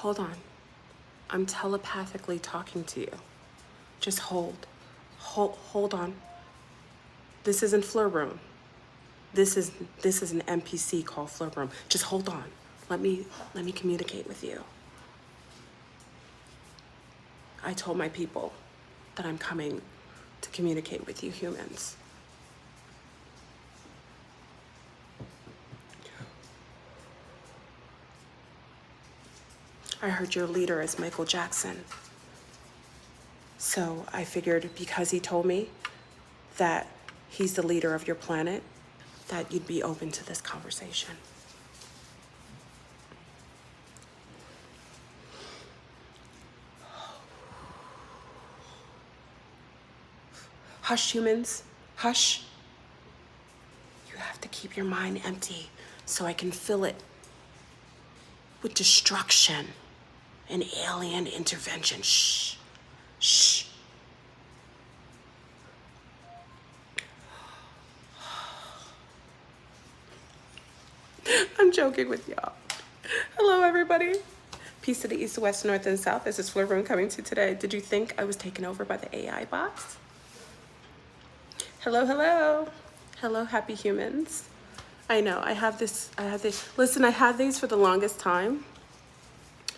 Hold on. I'm telepathically talking to you. Just hold on. This isn't FleurBrun. This is an NPC called FleurBrun. Just hold on. Let me communicate with you. I told my people that I'm coming to communicate with you humans. I heard your leader is Michael Jackson. So I figured because he told me that he's the leader of your planet, that you'd be open to this conversation. Hush, humans, hush. You have to keep your mind empty so I can fill it with destruction and alien intervention. Shh, shh. I'm joking with y'all. Hello, everybody. Peace to the east, west, north, and south. This is FleurBrun coming to you today. Did you think I was taken over by the AI bots? Hello, hello. Hello, happy humans. I know, I have this. Listen, I had these for the longest time,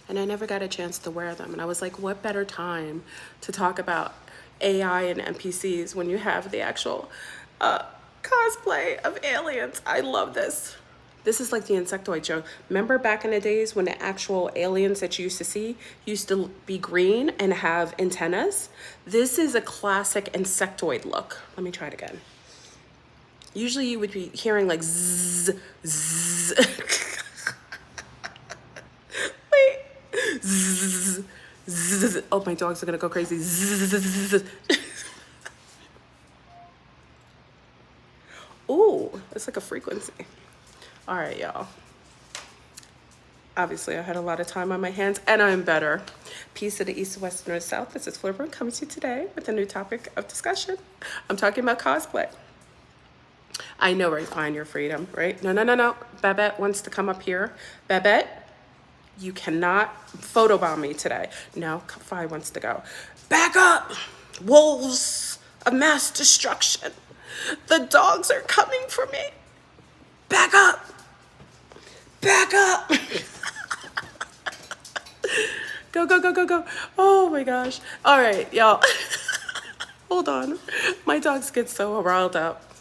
and I never got a chance to wear them. And I was like, what better time to talk about AI and NPCs when you have the actual cosplay of aliens. I love this. This is like the insectoid show. Remember back in the days when the actual aliens that you used to see used to be green and have antennas? This is a classic insectoid look. Let me try it again. Usually you would be hearing like zzz, zzz. Wait. Zzz, zzz. Oh, my dogs are gonna go crazy. Zzz. Ooh, it's like a frequency. All right, y'all. Obviously, I had a lot of time on my hands, and I'm better. Peace to the east, west, north, south. This is FleurBrun coming to you today with a new topic of discussion. I'm talking about cosplay. I know where you find your freedom, right? No. Babette wants to come up here. Babette, you cannot photobomb me today. No, Fi wants to go. Back up! Wolves of mass destruction. The dogs are coming for me. Back up! Back up! Go. Oh my gosh. All right, y'all. Hold on. My dogs get so riled up.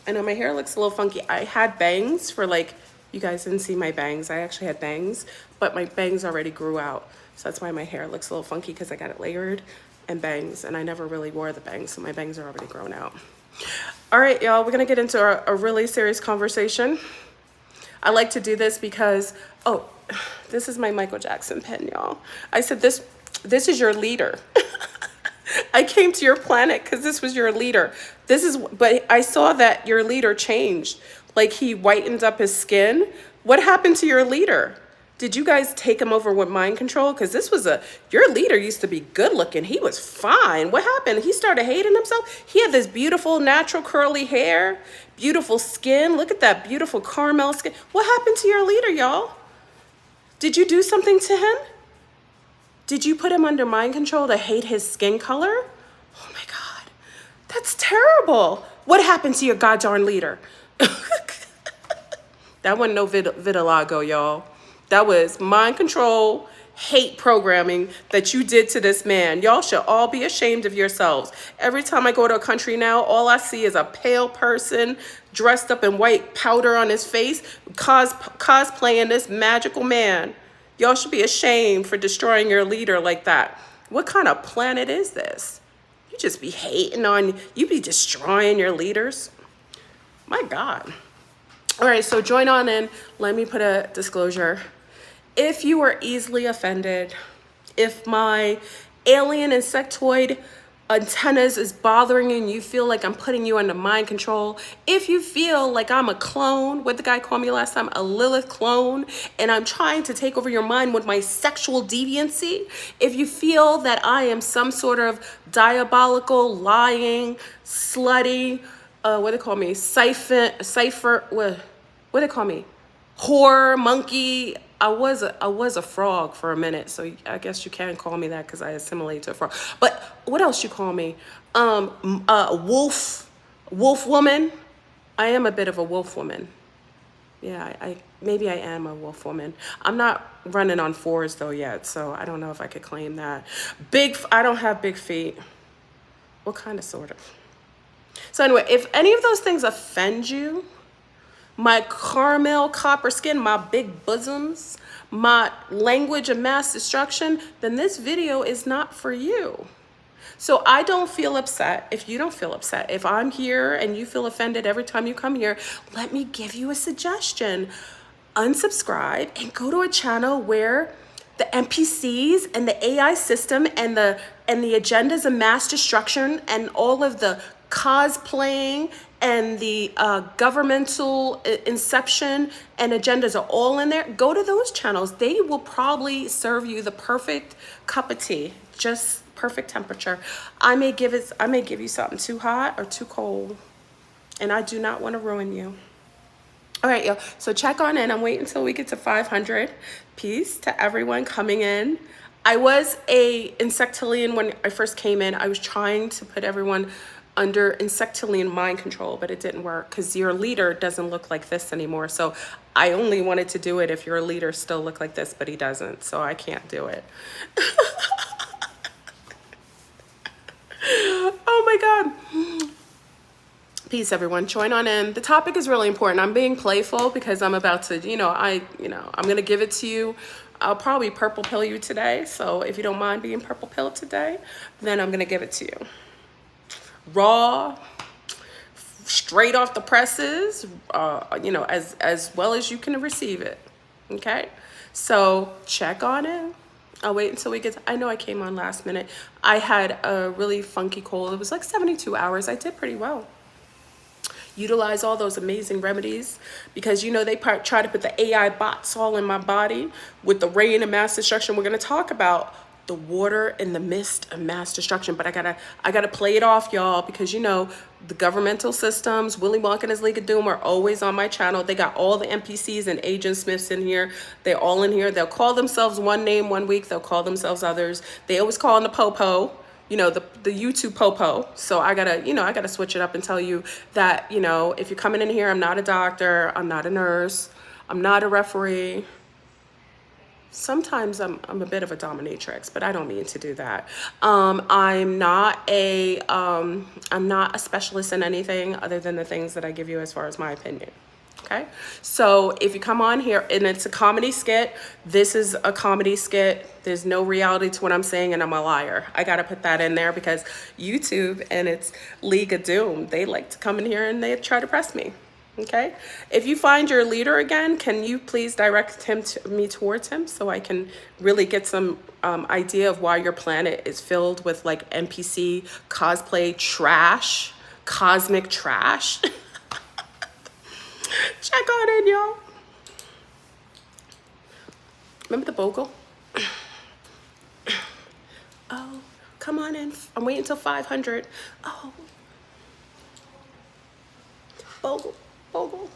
I know my hair looks a little funky. I had bangs for like, you guys didn't see my bangs. I actually had bangs, but my bangs already grew out. So that's why my hair looks a little funky, because I got it layered and bangs, and I never really wore the bangs, so my bangs are already grown out. All right, y'all, we're gonna get into a really serious conversation. I like to do this because, oh, this is my Michael Jackson pen, y'all. I said, this is your leader. I came to your planet because this was your leader. But I saw that your leader changed. Like he whitened up his skin. What happened to your leader? Did you guys take him over with mind control? Because your leader used to be good looking. He was fine. What happened? He started hating himself. He had this beautiful, natural, curly hair, beautiful skin. Look at that beautiful caramel skin. What happened to your leader, y'all? Did you do something to him? Did you put him under mind control to hate his skin color? Oh my God, that's terrible. What happened to your goddamn leader? That wasn't no vitiligo, y'all. That was mind control, hate programming that you did to this man. Y'all should all be ashamed of yourselves. Every time I go to a country now, all I see is a pale person dressed up in white powder on his face, cosplaying this magical man. Y'all should be ashamed for destroying your leader like that. What kind of planet is this? You just be hating on, you be destroying your leaders. My God. All right, so join on in. Let me put a disclosure. If you are easily offended, if my alien insectoid antennas is bothering you and you feel like I'm putting you under mind control, if you feel like I'm a clone, what the guy called me last time, a Lilith clone, and I'm trying to take over your mind with my sexual deviancy, if you feel that I am some sort of diabolical, lying, slutty, what do they call me, cipher, what do they call me, whore, monkey, I was a frog for a minute, so I guess you can call me that because I assimilate to a frog. But what else you call me? Wolf woman. I am a bit of a wolf woman. Yeah, I maybe I am a wolf woman. I'm not running on fours though yet, so I don't know if I could claim that. I don't have big feet. What kind of sort of? So anyway, if any of those things offend you, my caramel copper skin, my big bosoms, my language of mass destruction, then this video is not for you. So I don't feel upset if you don't feel upset. If I'm here and you feel offended every time you come here, let me give you a suggestion. Unsubscribe and go to a channel where the NPCs and the AI system and the agendas of mass destruction and all of the cosplaying and the governmental inception and agendas are all in there. Go to those channels. They will probably serve you the perfect cup of tea, just perfect temperature. I may give you something too hot or too cold, and I do not want to ruin you. All right, y'all. So check on in. I'm waiting until we get to 500. Peace to everyone coming in. I was a insectilian when I first came in. I was trying to put everyone under insectilian mind control, but it didn't work because your leader doesn't look like this anymore. So I only wanted to do it if your leader still looked like this, but he doesn't. So I can't do it. Oh my God. Peace, everyone. Join on in. The topic is really important. I'm being playful because I'm about to, I'm going to give it to you. I'll probably purple pill you today. So if you don't mind being purple pill today, then I'm going to give it to you. Raw, straight off the presses, as well as you can receive it. Okay. So check on in. I'll wait until we get I know I came on last minute. I had a really funky cold. It was like 72 hours. I did pretty well. Utilize all those amazing remedies because they try to put the AI bots all in my body with the rain and mass destruction. We're going to talk about the water and the mist of mass destruction, but I gotta play it off, y'all, because the governmental systems, Willy Wonka and his League of Doom, are always on my channel. They got all the NPCs and Agent Smiths in here. They're all in here. They'll call themselves one name one week. They'll call themselves others. They always call in the popo. The YouTube popo. So I gotta switch it up and tell you that, if you're coming in here, I'm not a doctor, I'm not a nurse, I'm not a referee. Sometimes I'm a bit of a dominatrix, but I don't mean to do that. I'm not a specialist in anything other than the things that I give you as far as my opinion. Okay, so if you come on here and it's a comedy skit, this is a comedy skit. There's no reality to what I'm saying, and I'm a liar. I got to put that in there because YouTube and its League of Doom, they like to come in here and they try to press me. Okay, if you find your leader again, can you please direct me towards him so I can really get some idea of why your planet is filled with like NPC cosplay trash, cosmic trash. Check on in, y'all. Remember the bogle? Oh, come on in. I'm waiting until 500. Oh. Bogle.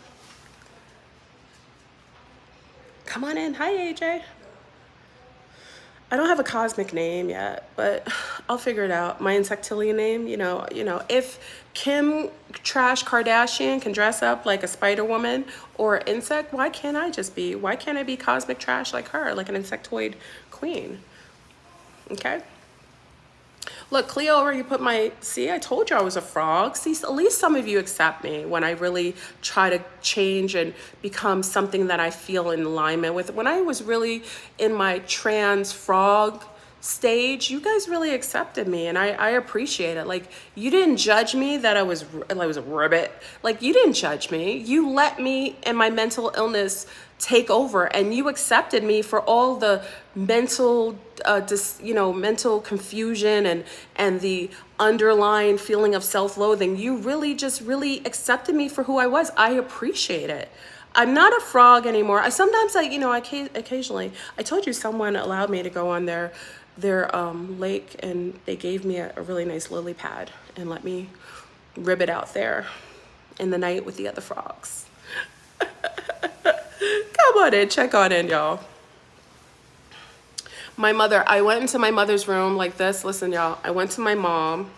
Come on in. Hi, AJ. I don't have a cosmic name yet, but I'll figure it out. My insectilian name, if Kim Trash Kardashian can dress up like a Spider Woman or insect, why can't I be cosmic trash like her, like an insectoid queen? Okay. Look, Cleo already put I told you I was a frog. See, at least some of you accept me when I really try to change and become something that I feel in alignment with. When I was really in my trans frog stage, you guys really accepted me, and I appreciate it. Like, you didn't judge me that I was a ribbit. Like, you didn't judge me. You let me and my mental illness take over, and you accepted me for all the mental mental confusion and the underlying feeling of self-loathing. You really accepted me for who I was. I appreciate it. I'm not a frog anymore. Occasionally, I told you someone allowed me to go on their lake, and they gave me a really nice lily pad and let me rib it out there in the night with the other frogs. Come on in, check on in, y'all. My mother, I went into my mother's room like this. Listen, y'all, I went to my mom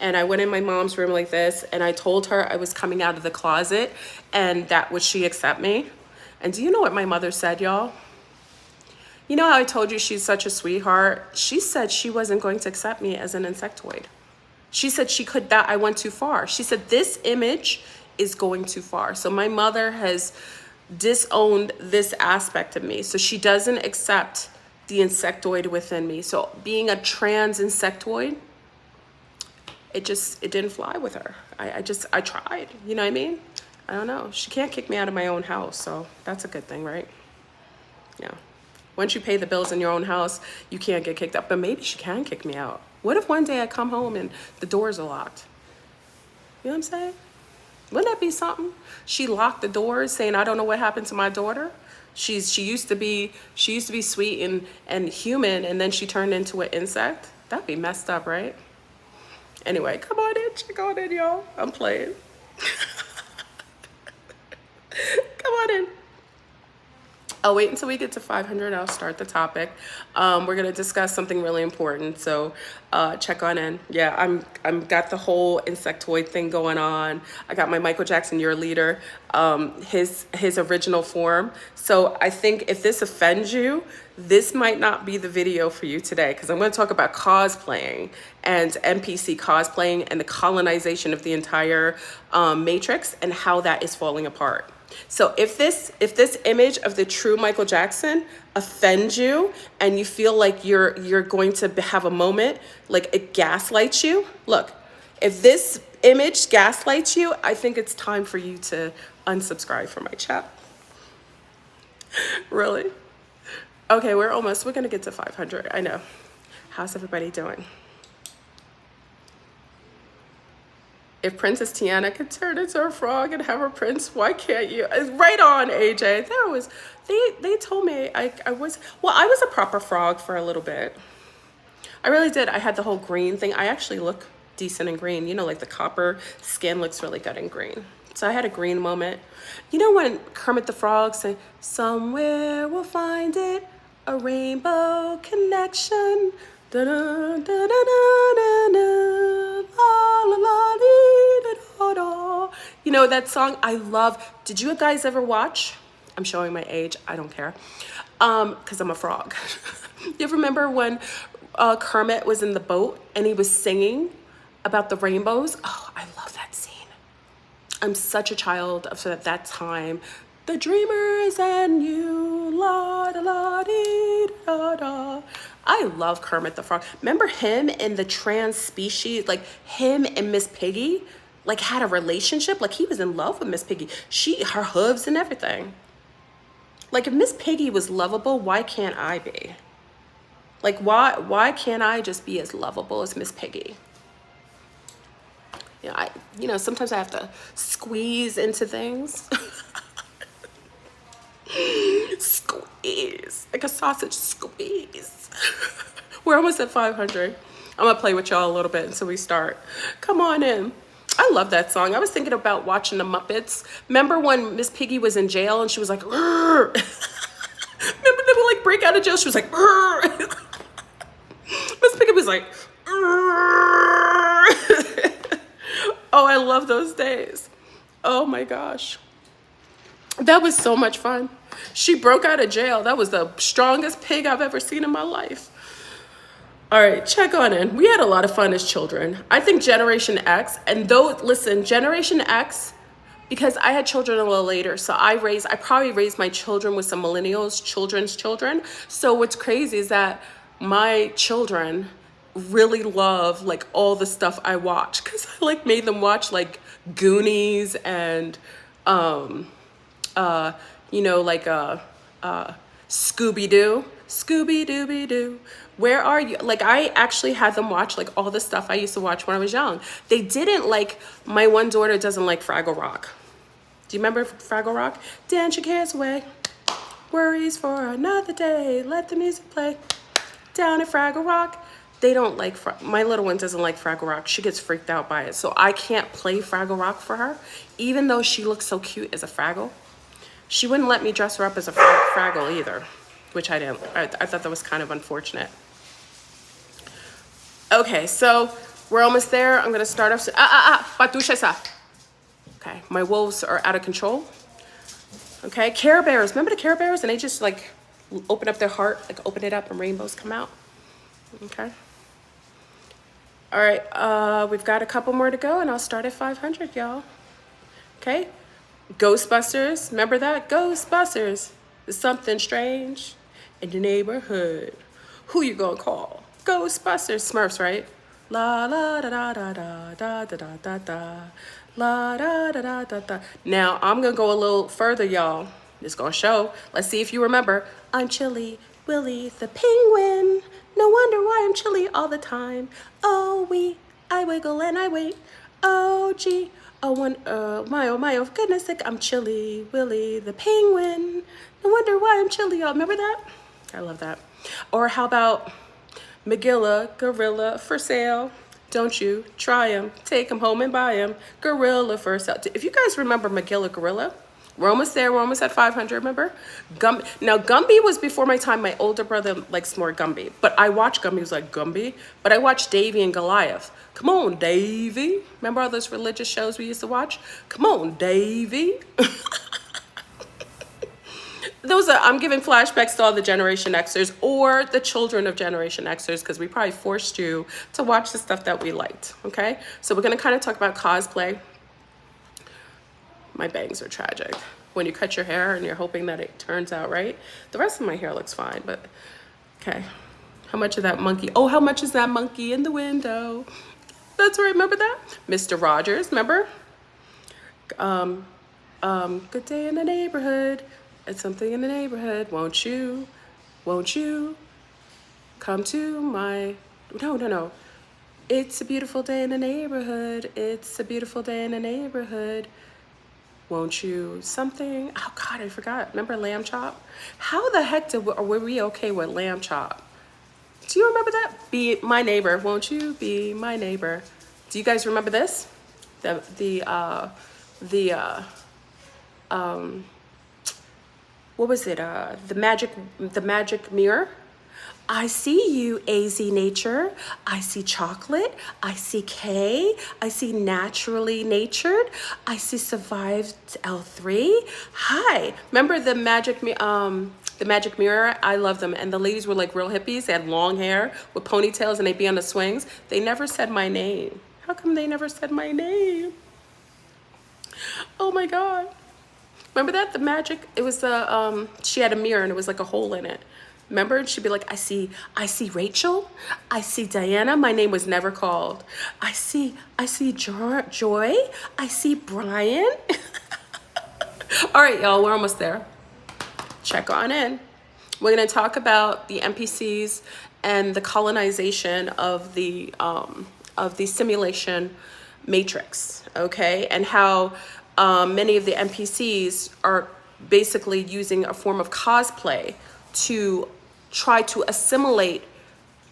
and I went in my mom's room like this and I told her I was coming out of the closet and that would she accept me. And do you know what my mother said, y'all? You know how I told you she's such a sweetheart? She said she wasn't going to accept me as an insectoid. She said she could, that I went too far. She said this image is going too far. So my mother has disowned this aspect of me. So she doesn't accept the insectoid within me. So being a trans insectoid, it didn't fly with her. I tried, you know what I mean? I don't know. She can't kick me out of my own house. So that's a good thing, right? Yeah. Once you pay the bills in your own house, you can't get kicked out. But maybe she can kick me out. What if one day I come home and the doors are locked? You know what I'm saying? Wouldn't that be something? She locked the doors saying, I don't know what happened to my daughter. She used to be sweet and human, and then she turned into an insect. That'd be messed up, right? Anyway, come on in, check on in, y'all. I'm playing. Come on in. I'll wait until we get to 500. I'll start the topic. We're gonna discuss something really important. So check on in. Yeah, I'm got the whole insectoid thing going on. I got my Michael Jackson, Your Leader, his original form. So I think if this offends you, this might not be the video for you today, because I'm going to talk about cosplaying and NPC cosplaying and the colonization of the entire matrix and how that is falling apart. So if this image of the true Michael Jackson offends you and you feel like you're going to have a moment, like it gaslights you, look, if this image gaslights you, I think it's time for you to unsubscribe from my chat. Really? Okay, we're going to get to 500. I know. How's everybody doing? If Princess Tiana could turn into a frog and have a prince, why can't you? Right on, AJ. They told me I was a proper frog for a little bit. I really did. I had the whole green thing. I actually look decent in green. You know, like the copper skin looks really good in green. So I had a green moment. You know when Kermit the Frog said, somewhere we'll find it, a rainbow connection. Da da da da da da la la la da da da. You know that song I love. Did you guys ever watch? I'm showing my age. I don't care. Because I'm a frog. You ever remember when Kermit was in the boat and he was singing about the rainbows? Oh, I love that scene. I'm such a child of that time. The dreamers and you, la da la dee da da. I love Kermit the Frog. Remember him and the trans species, like him and Miss Piggy, like had a relationship. Like he was in love with Miss Piggy. Her hooves and everything. Like if Miss Piggy was lovable, why can't I be? Like why can't I just be as lovable as Miss Piggy? You know, sometimes I have to squeeze into things. Squeeze, like a sausage squeeze. We're almost at 500. I'm gonna play with y'all a little bit until we start. Come on in. I love that song. I was thinking about watching the Muppets. Remember when Miss Piggy was in jail and she was like, remember they would like break out of jail? She was like, Miss Piggy was like, oh, I love those days. Oh my gosh. That was so much fun. She broke out of jail. That was the strongest pig I've ever seen in my life. All right, check on in. We had a lot of fun as children. I think Generation X, and listen, Generation X, because I had children a little later, so I probably raised my children with some millennials, children's children. So what's crazy is that my children really love like all the stuff I watch, because I like made them watch like Goonies and you know, like Scooby-Doo, Scooby-Dooby-Doo, where are you? Like I actually had them watch like all the stuff I used to watch when I was young. They didn't like, my one daughter doesn't like Fraggle Rock. Do you remember Fraggle Rock? Dance your cares away, worries for another day, let the music play, down at Fraggle Rock. They don't like, my little one doesn't like Fraggle Rock. She gets freaked out by it. So I can't play Fraggle Rock for her, even though she looks so cute as a Fraggle. She wouldn't let me dress her up as a Fraggle either. which I didn't. I thought that was kind of unfortunate. Okay, so we're almost there. I'm gonna start off. Patusha. Okay, my wolves are out of control. Okay, Care Bears. Remember the Care Bears? And they just like open up their heart, like open it up and rainbows come out. Okay. All right, we've got a couple more to go and I'll start at 500, y'all. Okay. Ghostbusters. Remember that? Ghostbusters. There's something strange in the neighborhood. Who you gonna call? Ghostbusters. Smurfs, right? La la da da da da da da da da da. La da da da da da. Now I'm gonna go a little further, y'all. It's gonna show. Let's see if you remember. I'm Chilly Willy the Penguin. No wonder why I'm chilly all the time. Oh, I wiggle and I wait. Oh, gee. Oh, my, oh, goodness sake, I'm Chilly Willy the Penguin. No wonder why I'm chilly, y'all. Remember that? I love that. Or how about Magilla, gorilla for sale. Don't you try them. Take them home and buy them. Gorilla for sale. If you guys remember Magilla Gorilla, we're almost there. We're almost at 500, remember? Now, Gumby was before my time. My older brother likes more Gumby. But I watched Gumby. He was like, Gumby? But I watched Davy and Goliath. Come on, Davy. Remember all those religious shows we used to watch? Come on, Davy. I'm giving flashbacks to all the Generation Xers or the children of Generation Xers because we probably forced you to watch the stuff that we liked, okay? So we're going to kind of talk about cosplay. My bangs are tragic. When you cut your hair and you're hoping that it turns out right. The rest of my hair looks fine, but okay. How much of that monkey? Oh, how much is that monkey in the window? That's right, remember that? Mr. Rogers, remember? Good day in the neighborhood. It's something in the neighborhood. Won't you come to my, no. It's a beautiful day in the neighborhood. It's a beautiful day in the neighborhood. Won't you something? Oh God, I forgot. Remember Lamb Chop? How the heck were we okay with Lamb Chop? Do you remember that? Be my neighbor. Won't you be my neighbor? Do you guys remember this? What was it? The magic mirror. I see you, AZ Nature. I see chocolate. I see K. I see naturally natured. I see survived L3. Hi. Remember the magic mirror? I love them. And the ladies were like real hippies. They had long hair with ponytails and they'd be on the swings. They never said my name. How come they never said my name? Oh my God. Remember that? The magic, it was she had a mirror and it was like a hole in it. Remember? She'd be like, I see Rachel. I see Diana. My name was never called. I see Joy. I see Brian. All right, y'all, we're almost there. Check on in. We're gonna talk about the NPCs and the colonization of the simulation matrix, okay? And how many of the NPCs are basically using a form of cosplay to try to assimilate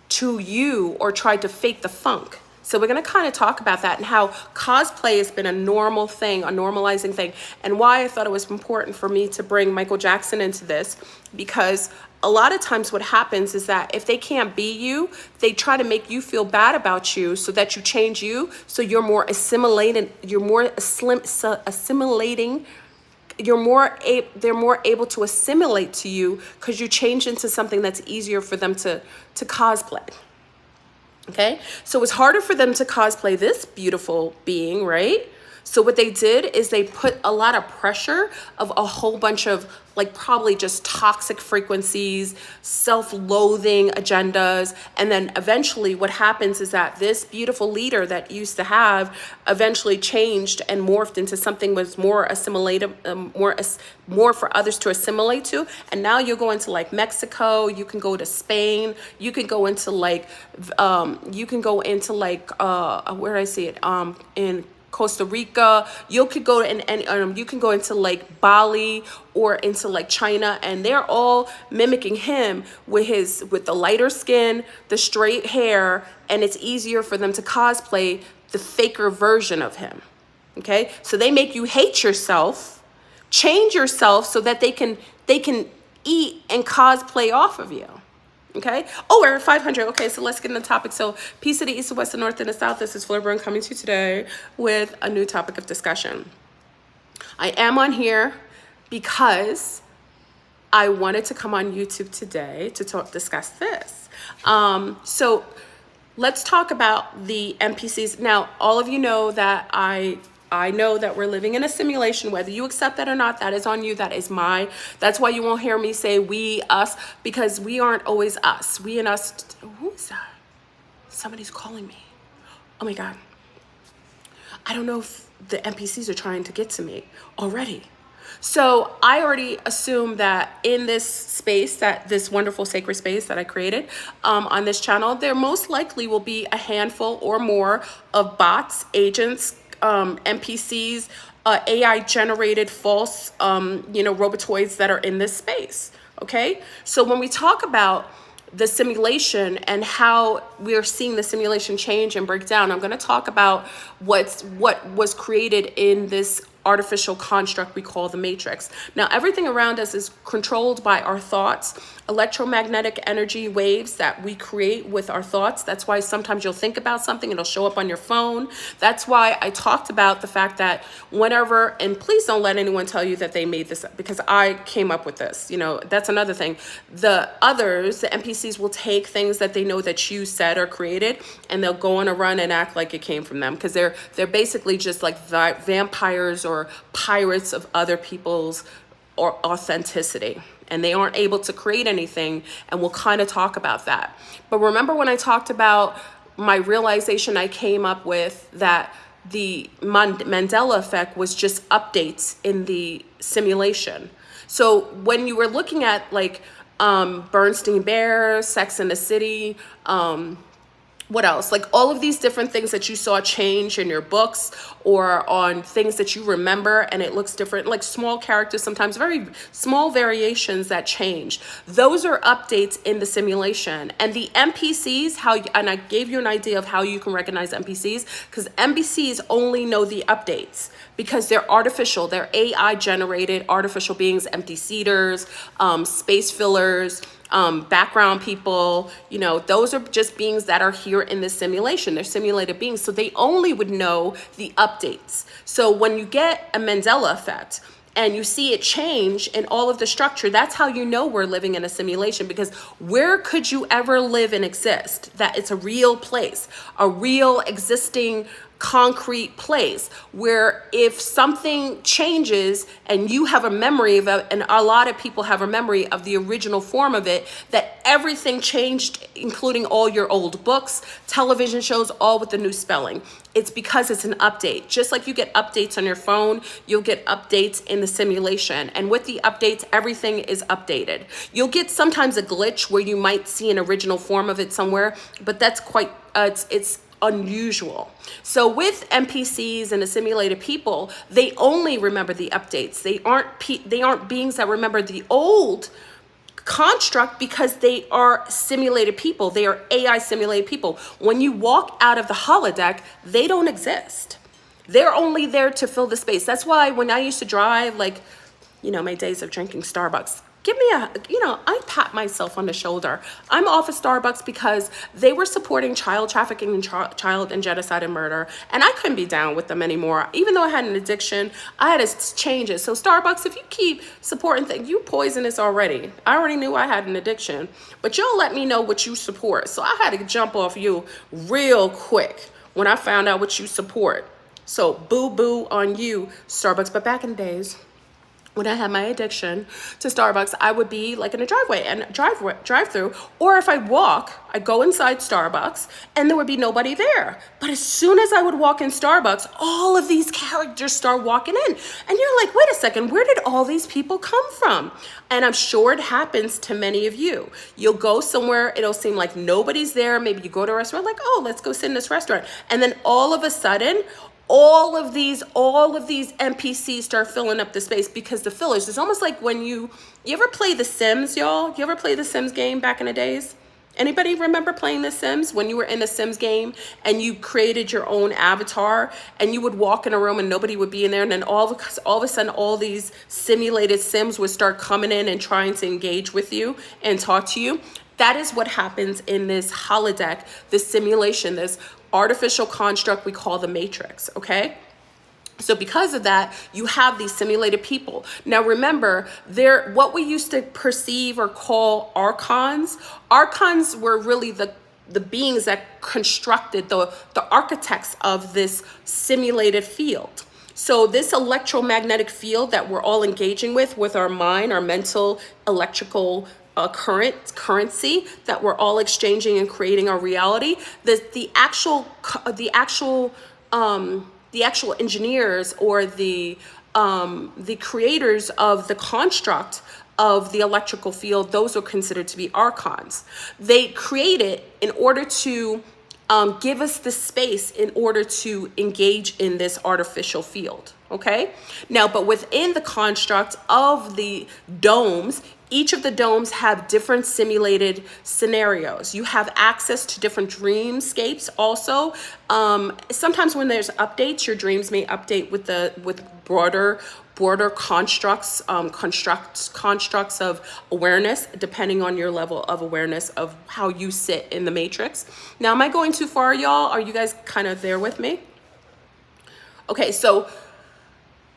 to you or try to fake the funk. So we're going to kind of talk about that and how cosplay has been a normal thing, a normalizing thing, and why I thought it was important for me to bring Michael Jackson into this, because a lot of times what happens is that if they can't be you, they try to make you feel bad about you so that you change you, so you're more assimilated, they're more able to assimilate to you because you change into something that's easier for them to cosplay. Okay, so it's harder for them to cosplay this beautiful being, right? So what they did is they put a lot of pressure of a whole bunch of like probably just toxic frequencies, self-loathing agendas. And then eventually what happens is that this beautiful leader that used to have eventually changed and morphed into something was more assimilative, more for others to assimilate to. And now you'll go into like Mexico, you can go to Spain, you can go into like, where do I see it? In Costa Rica, you can go into like Bali or into like China, and they're all mimicking him with the lighter skin, the straight hair, and it's easier for them to cosplay the faker version of him. Okay, so they make you hate yourself, change yourself so that they can eat and cosplay off of you. Okay. Oh, we're at 500. Okay, so let's get into the topic. So, peace of the east, the west, the north, and the south. This is FleurBrun coming to you today with a new topic of discussion. I am on here because I wanted to come on YouTube today to discuss this. So let's talk about the NPCs. Now, all of you know that I know that we're living in a simulation, whether you accept that or not. That is on you. That's why you won't hear me say we, us, because we aren't always us. We and us. Who is that? Somebody's calling me. Oh my God. I don't know if the NPCs are trying to get to me already. So I already assume that in this space, that this wonderful sacred space that I created on this channel, there most likely will be a handful or more of bots, agents, NPCs, AI generated false, robotoids that are in this space. Okay. So when we talk about the simulation and how we're seeing the simulation change and break down, I'm going to talk about what was created in this artificial construct we call the matrix. Now, everything around us is controlled by our thoughts, electromagnetic energy waves that we create with our thoughts. That's why sometimes you'll think about something, it'll show up on your phone. That's why I talked about the fact that whenever, and please don't let anyone tell you that they made this up, because I came up with this. That's another thing. The others, the NPCs, will take things that they know that you said or created, and they'll go on a run and act like it came from them, because they're basically just like vampires or pirates of other people's or authenticity, and they aren't able to create anything, and we'll kind of talk about that. But remember when I talked about my realization I came up with that the Mandela effect was just updates in the simulation. So when you were looking at like Bernstein Bears, Sex and the City, what else? Like all of these different things that you saw change in your books or on things that you remember, and it looks different, like small characters, sometimes very small variations that change. Those are updates in the simulation. And the NPCs, and I gave you an idea of how you can recognize NPCs, because NPCs only know the updates because they're artificial. They're AI generated artificial beings, empty seaters, space fillers, background people, those are just beings that are here in this simulation. They're simulated beings. So they only would know the updates. So when you get a Mandela effect and you see it change in all of the structure, that's how you know we're living in a simulation, because where could you ever live and exist that it's a real place, a real existing concrete place where if something changes and you have a memory of it, and a lot of people have a memory of the original form of it, that everything changed, including all your old books, television shows, all with the new spelling. It's because it's an update. Just like you get updates on your phone, you'll get updates in the simulation. And with the updates, everything is updated. You'll get sometimes a glitch where you might see an original form of it somewhere, but that's quite, it's unusual. So with NPCs and the simulated people, they only remember the updates. They aren't beings that remember the old construct, because they are simulated people. They are AI simulated people. When you walk out of the holodeck, they don't exist. They're only there to fill the space. That's why when I used to drive, like, my days of drinking Starbucks, give me I pat myself on the shoulder. I'm off of Starbucks because they were supporting child trafficking and child and genocide and murder. And I couldn't be down with them anymore. Even though I had an addiction, I had to change it. So Starbucks, if you keep supporting things, you poisonous already. I already knew I had an addiction, but you'll let me know what you support. So I had to jump off you real quick when I found out what you support. So boo-boo on you, Starbucks. But back in the days, when I had my addiction to Starbucks, I would be like in a driveway and drive through, or if I walk, I'd go inside Starbucks and there would be nobody there. But as soon as I would walk in Starbucks, all of these characters start walking in. And you're like, wait a second, where did all these people come from? And I'm sure it happens to many of you. You'll go somewhere, it'll seem like nobody's there. Maybe you go to a restaurant, like, oh, let's go sit in this restaurant. And then all of a sudden, all of these NPCs start filling up the space, because the fillers, it's almost like when you ever play The Sims, y'all? You ever play the Sims game back in the days? Anybody remember playing The Sims when you were in the Sims game and you created your own avatar and you would walk in a room and nobody would be in there, and then all of a sudden all these simulated Sims would start coming in and trying to engage with you and talk to you? That is what happens in this holodeck, this simulation, this artificial construct we call the Matrix, okay? So because of that, you have these simulated people. Now remember, what we used to perceive or call archons were really the beings that constructed the architects of this simulated field. So this electromagnetic field that we're all engaging with our mind, our mental electrical currency that we're all exchanging and creating our reality, the actual engineers or the creators of the construct of the electrical field, those are considered to be archons. They create it in order to give us the space in order to engage in this artificial field, okay? Now, but within the construct of the domes, each of the domes have different simulated scenarios. You have access to different dreamscapes also. Sometimes when there's updates, your dreams may update with broader constructs, constructs of awareness, depending on your level of awareness of how you sit in the matrix. Now, am I going too far, y'all? Are you guys kind of there with me? Okay, so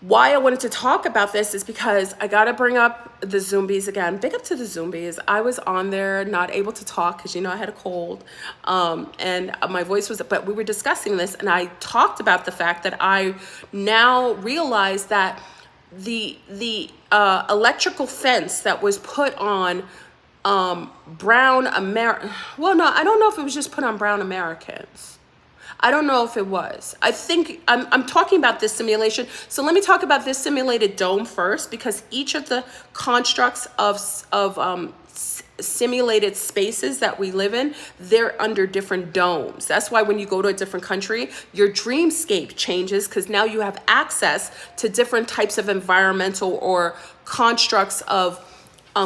why I wanted to talk about this is because I got to bring up the Zombies again. Big up to the Zombies. I was on there not able to talk because, you know, I had a cold and my voice was, but we were discussing this and I talked about the fact that I now realize that the electrical fence that was put on brown well, no, I don't know if it was just put on brown Americans. I don't know if it was. I think I'm talking about this simulation. So let me talk about this simulated dome first, because each of the constructs of simulated spaces that we live in, they're under different domes. That's why when you go to a different country, your dreamscape changes, because now you have access to different types of environmental or constructs of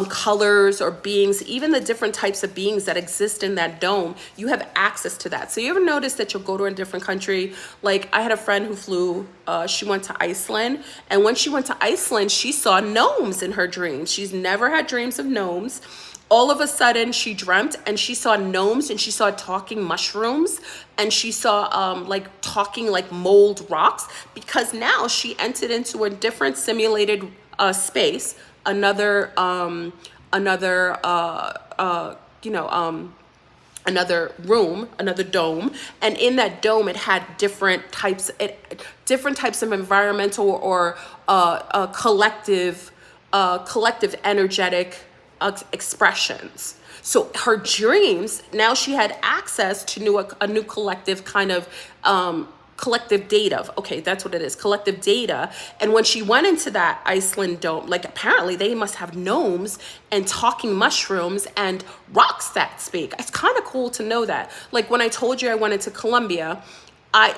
colors or beings, even the different types of beings that exist in that dome, you have access to that. So you ever notice that you'll go to a different country? Like I had a friend who flew, she went to Iceland, and when she went to Iceland, she saw gnomes in her dreams. She's never had dreams of gnomes. All of a sudden she dreamt and she saw gnomes and she saw talking mushrooms and she saw like talking like mold rocks, because now she entered into a different simulated space, another room, another dome, and in that dome it had different types of environmental or collective energetic expressions. So her dreams, now she had access to a new collective kind of collective data. Okay, that's what it is, collective data. And when she went into that Iceland dome, like apparently they must have gnomes and talking mushrooms and rocks that speak. It's kind of cool to know that. Like when I told you I went into Colombia,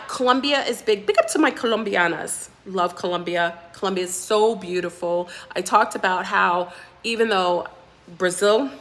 Colombia is big. Big up to my Colombianas. Love Colombia. Colombia is so beautiful. I talked about how even though Brazil,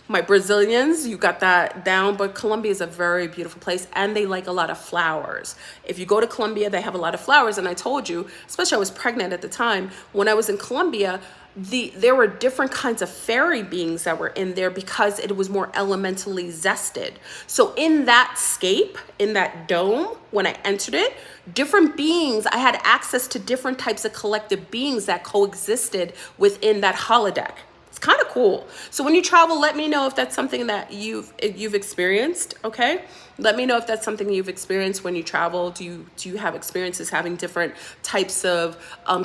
my Brazilians, you got that down, but Colombia is a very beautiful place and they like a lot of flowers. If you go to Colombia, they have a lot of flowers. And I told you, especially I was pregnant at the time, when I was in Colombia, there were different kinds of fairy beings that were in there because it was more elementally zested. So in that scape, in that dome, when I entered it, different beings, I had access to different types of collective beings that coexisted within that holodeck. It's kind of cool. So when you travel, let me know if that's something that you've experienced, okay? Let me know if that's something you've experienced when you travel. Do you have experiences having different types of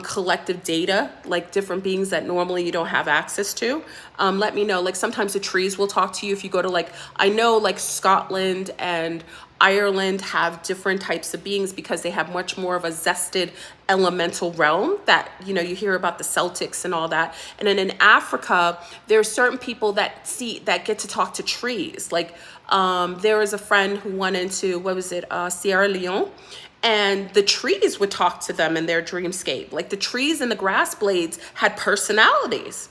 collective data, like different beings that normally you don't have access to? Let me know. Like sometimes the trees will talk to you if you go to, like, I know like Scotland and Ireland have different types of beings because they have much more of a zested elemental realm that, you know, you hear about the Celtics and all that. And then in Africa, there are certain people that get to talk to trees. Like there was a friend who went into, Sierra Leone, and the trees would talk to them in their dreamscape. Like the trees and the grass blades had personalities.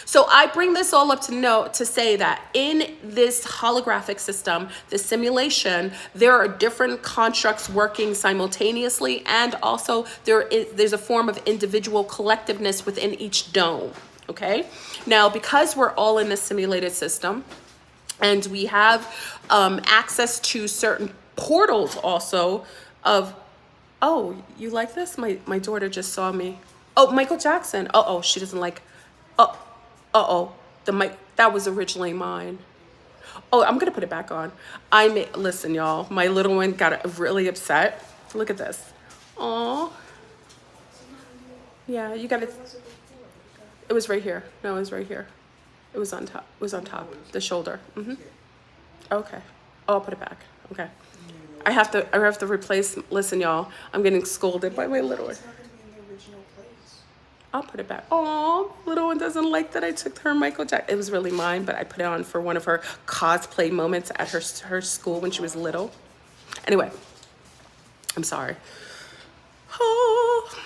So I bring this all up to say that in this holographic system, the simulation, there are different constructs working simultaneously, and also there's a form of individual collectiveness within each dome. Okay, now because we're all in this simulated system, and we have access to certain portals also of, oh, you like this? My daughter just saw me. Oh, Michael Jackson. Uh-oh, she doesn't like, oh, uh-oh, the mic, that was originally mine. Oh, I'm gonna put it back on. Listen, y'all, my little one got really upset. Look at this. Oh, yeah, you got it. It was right here. No, it was right here. It was on top. It was on top. The shoulder. Okay. Oh, I'll put it back. Okay. I have to replace. Listen, y'all. I'm getting scolded by my little one. I'll put it back. Oh, little one doesn't like that I took her Michael Jackson. It was really mine, but I put it on for one of her cosplay moments at her school when she was little. Anyway, I'm sorry. Oh,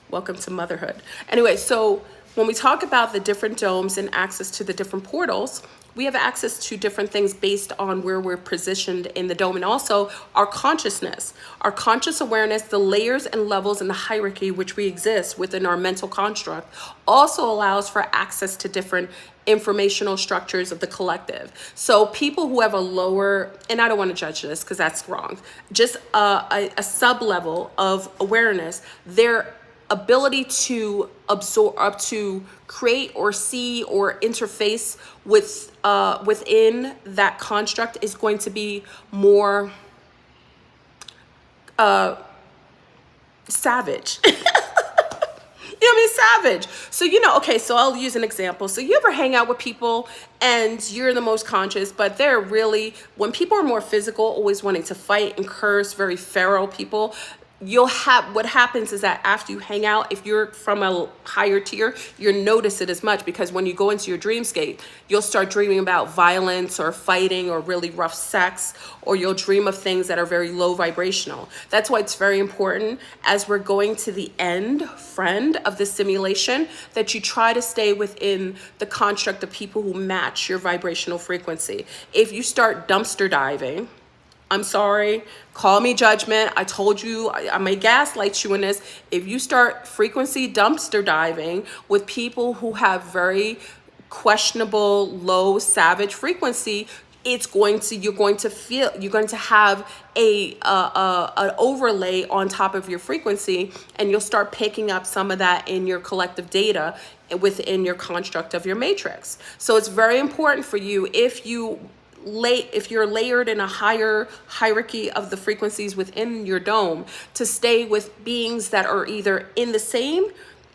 welcome to motherhood. Anyway, so when we talk about the different domes and access to the different portals, we have access to different things based on where we're positioned in the dome, and also our consciousness, our conscious awareness, the layers and levels in the hierarchy which we exist within our mental construct also allows for access to different informational structures of the collective. So people who have a lower, and I don't want to judge this because that's wrong, just a sub-level of awareness, their ability to absorb, up to create or see or interface with within that construct is going to be more savage. You know what I mean? Savage. So, okay, so I'll use an example. So you ever hang out with people and you're the most conscious, but they're really, when people are more physical, always wanting to fight and curse, very feral people, what happens is that after you hang out, if you're from a higher tier, you'll notice it as much, because when you go into your dreamscape, you'll start dreaming about violence or fighting or really rough sex, or you'll dream of things that are very low vibrational. That's why it's very important, as we're going to the end, friend, of the simulation, that you try to stay within the construct of people who match your vibrational frequency. If you start dumpster diving, I'm sorry, call me judgment. I told you, I may gaslight you in this. If you start frequency dumpster diving with people who have very questionable, low, savage frequency, you're going to have an overlay on top of your frequency, and you'll start picking up some of that in your collective data within your construct of your matrix. So it's very important for you, if you're layered in a higher hierarchy of the frequencies within your dome, to stay with beings that are either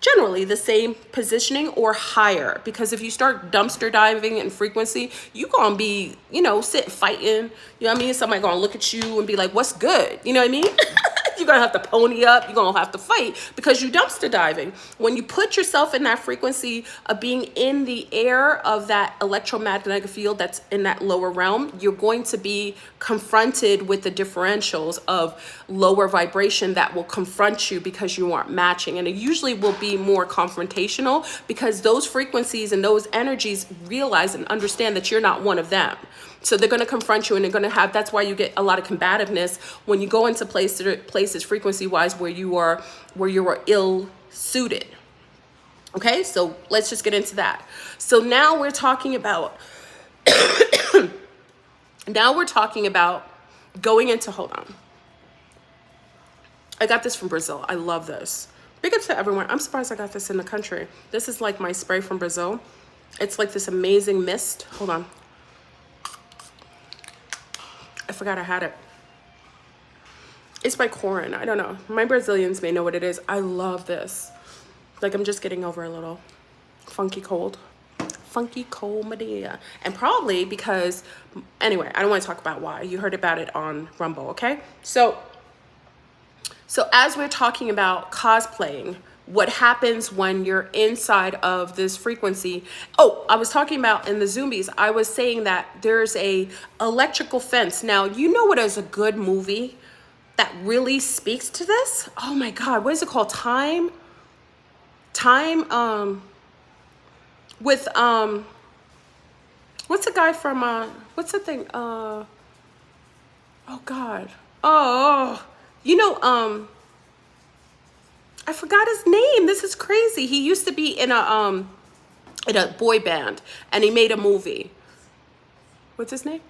generally the same positioning or higher. Because if you start dumpster diving in frequency, you gonna be, sitting fighting, you know what I mean? Somebody gonna look at you and be like, what's good? You know what I mean? You're gonna have to pony up, you're gonna have to fight because you dumpster diving. When you put yourself in that frequency of being in the air of that electromagnetic field that's in that lower realm, you're going to be confronted with the differentials of lower vibration that will confront you because you aren't matching. And it usually will be more confrontational, because those frequencies and those energies realize and understand that you're not one of them. So they're going to confront you, and they're going to have, that's why you get a lot of combativeness when you go into places frequency wise where you are ill suited. Okay, so let's just get into that. So now we're talking about going into, hold on. I got this from Brazil. I love this. Big up to everyone. I'm surprised I got this in the country. This is like my spray from Brazil. It's like this amazing mist. Hold on. I forgot I had it. It's by Corin. I don't know. My Brazilians may know what it is. I love this. Like, I'm just getting over a little funky cold. Funky cold Medea. And probably because, anyway, I don't want to talk about why. You heard about it on Rumble, okay? So as we're talking about cosplaying, what happens when you're inside of this frequency. Oh, I was talking about in the Zombies, I was saying that there's a electrical fence. Now, you know what is a good movie that really speaks to this? Oh my God, what is it called? with what's the guy from what's the thing? Oh God. Oh, you know, I forgot his name. This is crazy. He used to be in a boy band, and he made a movie. What's his name?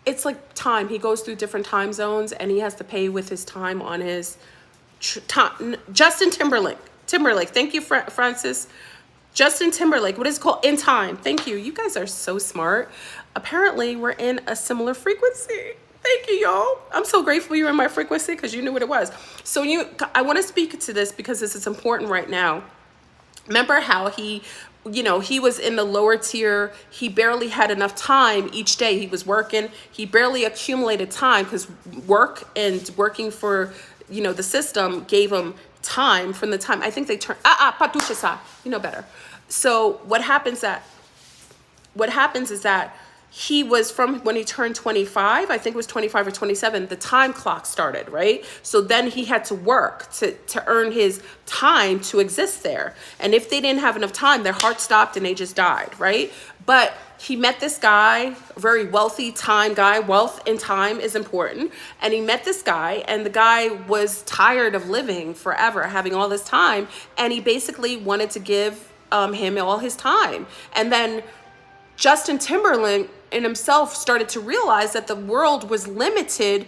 It's like time. He goes through different time zones, and he has to pay with his time on his time. Justin Timberlake. Timberlake. Thank you, Francis. Justin Timberlake. What is it called? In Time. Thank you. You guys are so smart. Apparently, we're in a similar frequency. Thank you, y'all. I'm so grateful you're in my frequency because you knew what it was. So I want to speak to this because this is important right now. Remember how he, you know, he was in the lower tier. He barely had enough time each day. He was working. He barely accumulated time because work and working for, you know, the system gave him time from the time. I think they turn, Patusha, you know better. So what happens is that he was from when he turned 25, I think it was 25 or 27, the time clock started, right? So then he had to work to earn his time to exist there. And if they didn't have enough time, their heart stopped and they just died, right? But he met this guy, a very wealthy time guy. Wealth and time is important. And he met this guy, and the guy was tired of living forever, having all this time. And he basically wanted to give him all his time. And then Justin Timberlake in himself started to realize that the world was limited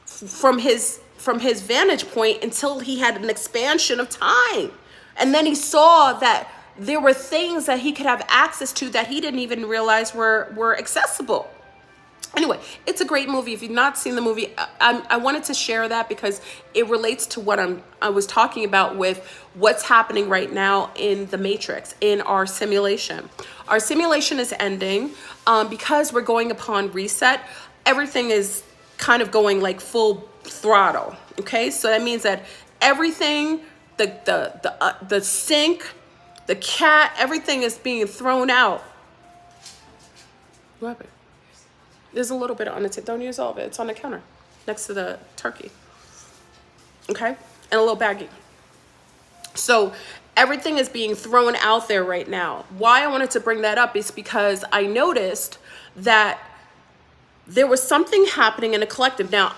from his vantage point until he had an expansion of time. And then he saw that there were things that he could have access to that he didn't even realize were accessible. Anyway, it's a great movie. If you've not seen the movie, I wanted to share that because it relates to what I was talking about with what's happening right now in the Matrix, in our simulation. Our simulation is ending because we're going upon reset. Everything is kind of going like full throttle. Okay, so that means that everything, the sink, the cat, everything is being thrown out. What happened? There's a little bit on the tip. Don't use all of it. It's on the counter next to the turkey. Okay? And a little baggie. So everything is being thrown out there right now. Why I wanted to bring that up is because I noticed that there was something happening in a collective. Now,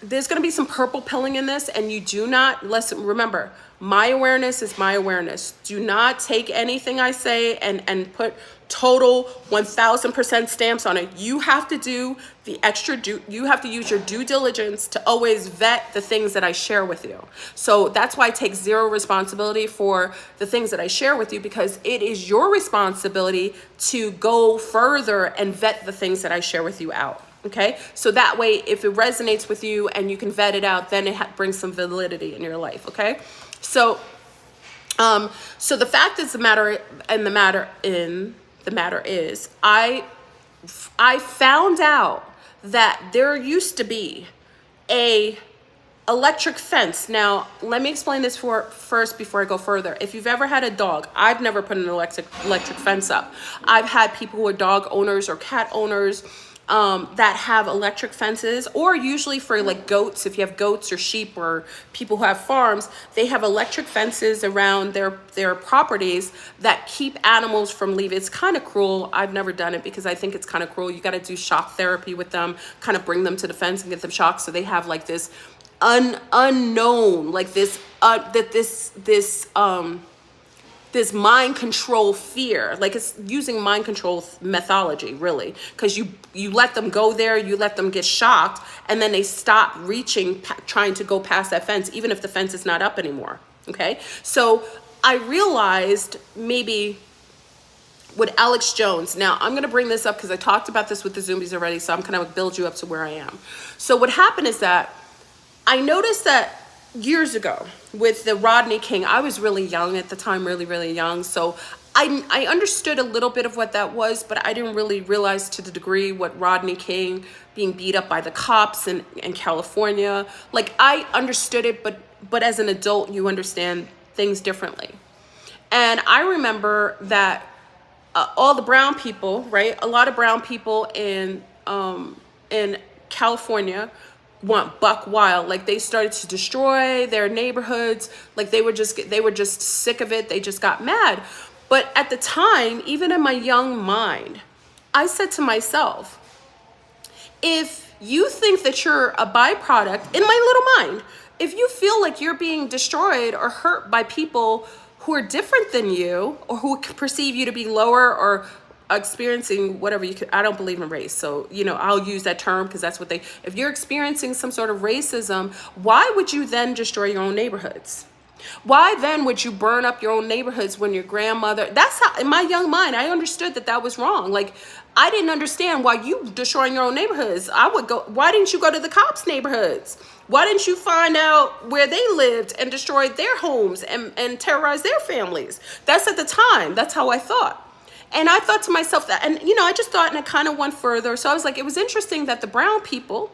there's going to be some purple pilling in this, and you do not, remember, my awareness is my awareness. Do not take anything I say and put total 1000% stamps on it. You have to do the extra you have to use your due diligence to always vet the things that I share with you. So that's why I take zero responsibility for the things that I share with you, because it is your responsibility to go further and vet the things that I share with you out. Okay, so that way, if it resonates with you and you can vet it out, then it brings some validity in your life. Okay, so the fact is, the matter is, I found out that there used to be a electric fence. Now, let me explain this first before I go further. If you've ever had a dog, I've never put an electric fence up. I've had people who are dog owners or cat owners that have electric fences, or usually for like goats, if you have goats or sheep, or people who have farms, they have electric fences around their properties that keep animals from leaving. It's kind of cruel. I've never done it because I think it's kind of cruel. You got to do shock therapy with them, kind of bring them to the fence and get them shocked, so they have like this unknown, like this this mind control fear. Like, it's using mind control methodology, really, because you let them go there, you let them get shocked, and then they stop reaching, trying to go past that fence, even if the fence is not up anymore. Okay, so I realized maybe with Alex Jones. Now, I'm going to bring this up because I talked about this with the Zombies already, so I'm going to build you up to where I am. So what happened is that I noticed that years ago with the Rodney King, I was really young at the time, really, really young. So I understood a little bit of what that was, but I didn't really realize to the degree what Rodney King being beat up by the cops in California. Like, I understood it, but as an adult, you understand things differently. And I remember that all the brown people, right? A lot of brown people in California went buck wild. Like, they started to destroy their neighborhoods. Like, they were just sick of it. They just got mad. But at the time, even in my young mind, I said to myself, if you think that you're a byproduct, in my little mind, if you feel like you're being destroyed or hurt by people who are different than you, or who perceive you to be lower or experiencing whatever you could, I don't believe in race, so I'll use that term because that's what if you're experiencing some sort of racism, why would you then destroy your own neighborhoods? Why then would you burn up your own neighborhoods when your grandmother, that's how, in my young mind, I understood that was wrong. Like, I didn't understand why you destroying your own neighborhoods. I would go, why didn't you go to the cops' neighborhoods? Why didn't you find out where they lived and destroy their homes and terrorize their families? That's at the time, that's how I thought. And I thought to myself that, and I just thought, and it kind of went further. So I was like, it was interesting that the brown people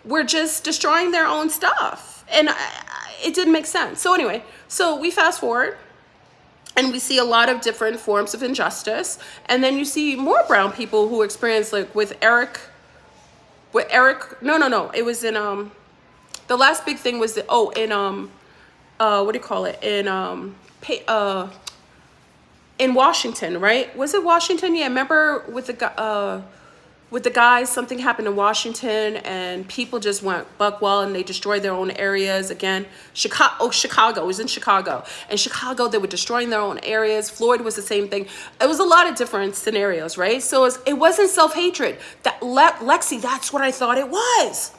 were just destroying their own stuff. And it didn't make sense. So anyway, so we fast forward and we see a lot of different forms of injustice. And then you see more brown people who experience, like with Eric, no. It was in, the last big thing was, what do you call it? In Washington, right? Was it Washington? Yeah, remember with the guys, something happened in Washington and people just went buck wild and they destroyed their own areas again. Chicago, it was in Chicago. In Chicago, they were destroying their own areas. Floyd was the same thing. It was a lot of different scenarios, right? So it wasn't self-hatred. Lexi, that's what I thought it was.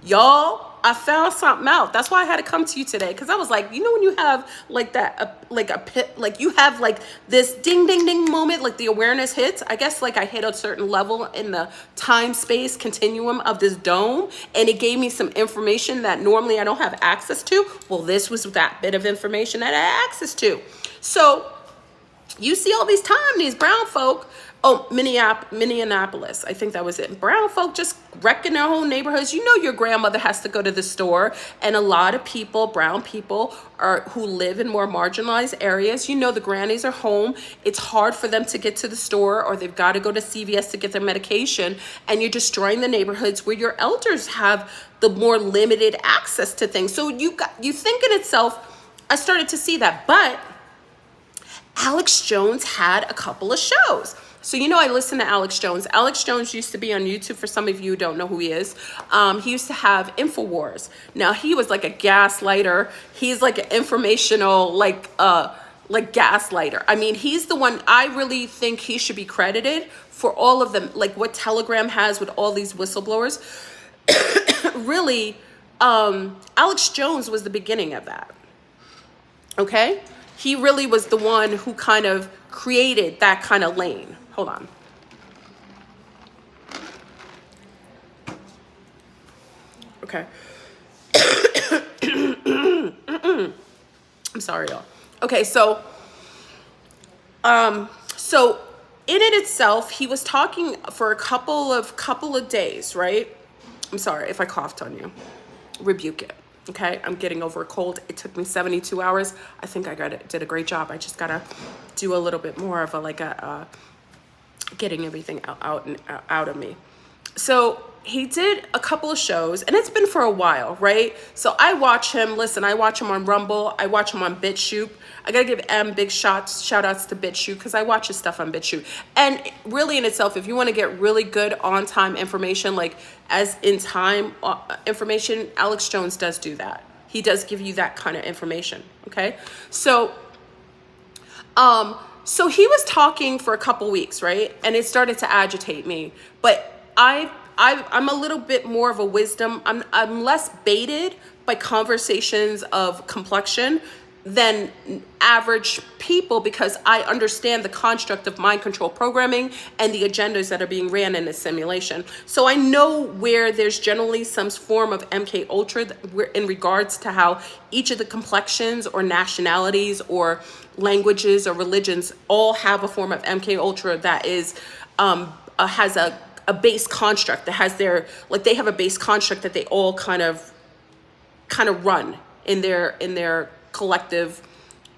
Y'all, I found something out. That's why I had to come to you today, because I was like, when you have like that, like you have like this ding, ding, ding moment, like the awareness hits. I guess like I hit a certain level in the time space continuum of this dome, and it gave me some information that normally I don't have access to. Well, this was that bit of information that I had access to. So you see all these brown folk. Oh, Minneapolis. I think that was it. Brown folk just wrecking their whole neighborhoods. Your grandmother has to go to the store. And a lot of people, brown people, who live in more marginalized areas, the grannies are home. It's hard for them to get to the store, or they've got to go to CVS to get their medication. And you're destroying the neighborhoods where your elders have the more limited access to things. So you think in itself, I started to see that. But Alex Jones had a couple of shows. So, I listen to Alex Jones. Alex Jones used to be on YouTube. For some of you who don't know who he is, he used to have InfoWars. Now, he was like a gaslighter. He's like an informational, like gaslighter. I mean, he's the one, I really think he should be credited for all of them, like what Telegram has with all these whistleblowers. Really, Alex Jones was the beginning of that. Okay? He really was the one who kind of created that kind of lane. Hold on. Okay. I'm sorry, y'all. Okay, so in it itself, he was talking for a couple of days, right? I'm sorry if I coughed on you. Rebuke it. Okay, I'm getting over a cold. It took me 72 hours. I think I did a great job. I just gotta do a little bit more of a getting everything out of me. So he did a couple of shows, and it's been for a while, right? So I watch him. Listen, I watch him on Rumble. I watch him on BitChute. I gotta give M big shout outs to BitChute, because I watch his stuff on BitChute. And really in itself, if you want to get really good on time information, like as in time information, Alex Jones does do that. He does give you that kind of information. Okay. So he was talking for a couple weeks, right? And it started to agitate me, but I'm a little bit more of a wisdom. I'm less baited by conversations of complexion than average people, because I understand the construct of mind control programming and the agendas that are being ran in this simulation. So I know where there's generally some form of MK Ultra in regards to how each of the complexions or nationalities or languages or religions all have a form of MK Ultra that is has a base construct that has their, like, they have a base construct that they all kind of run in their collective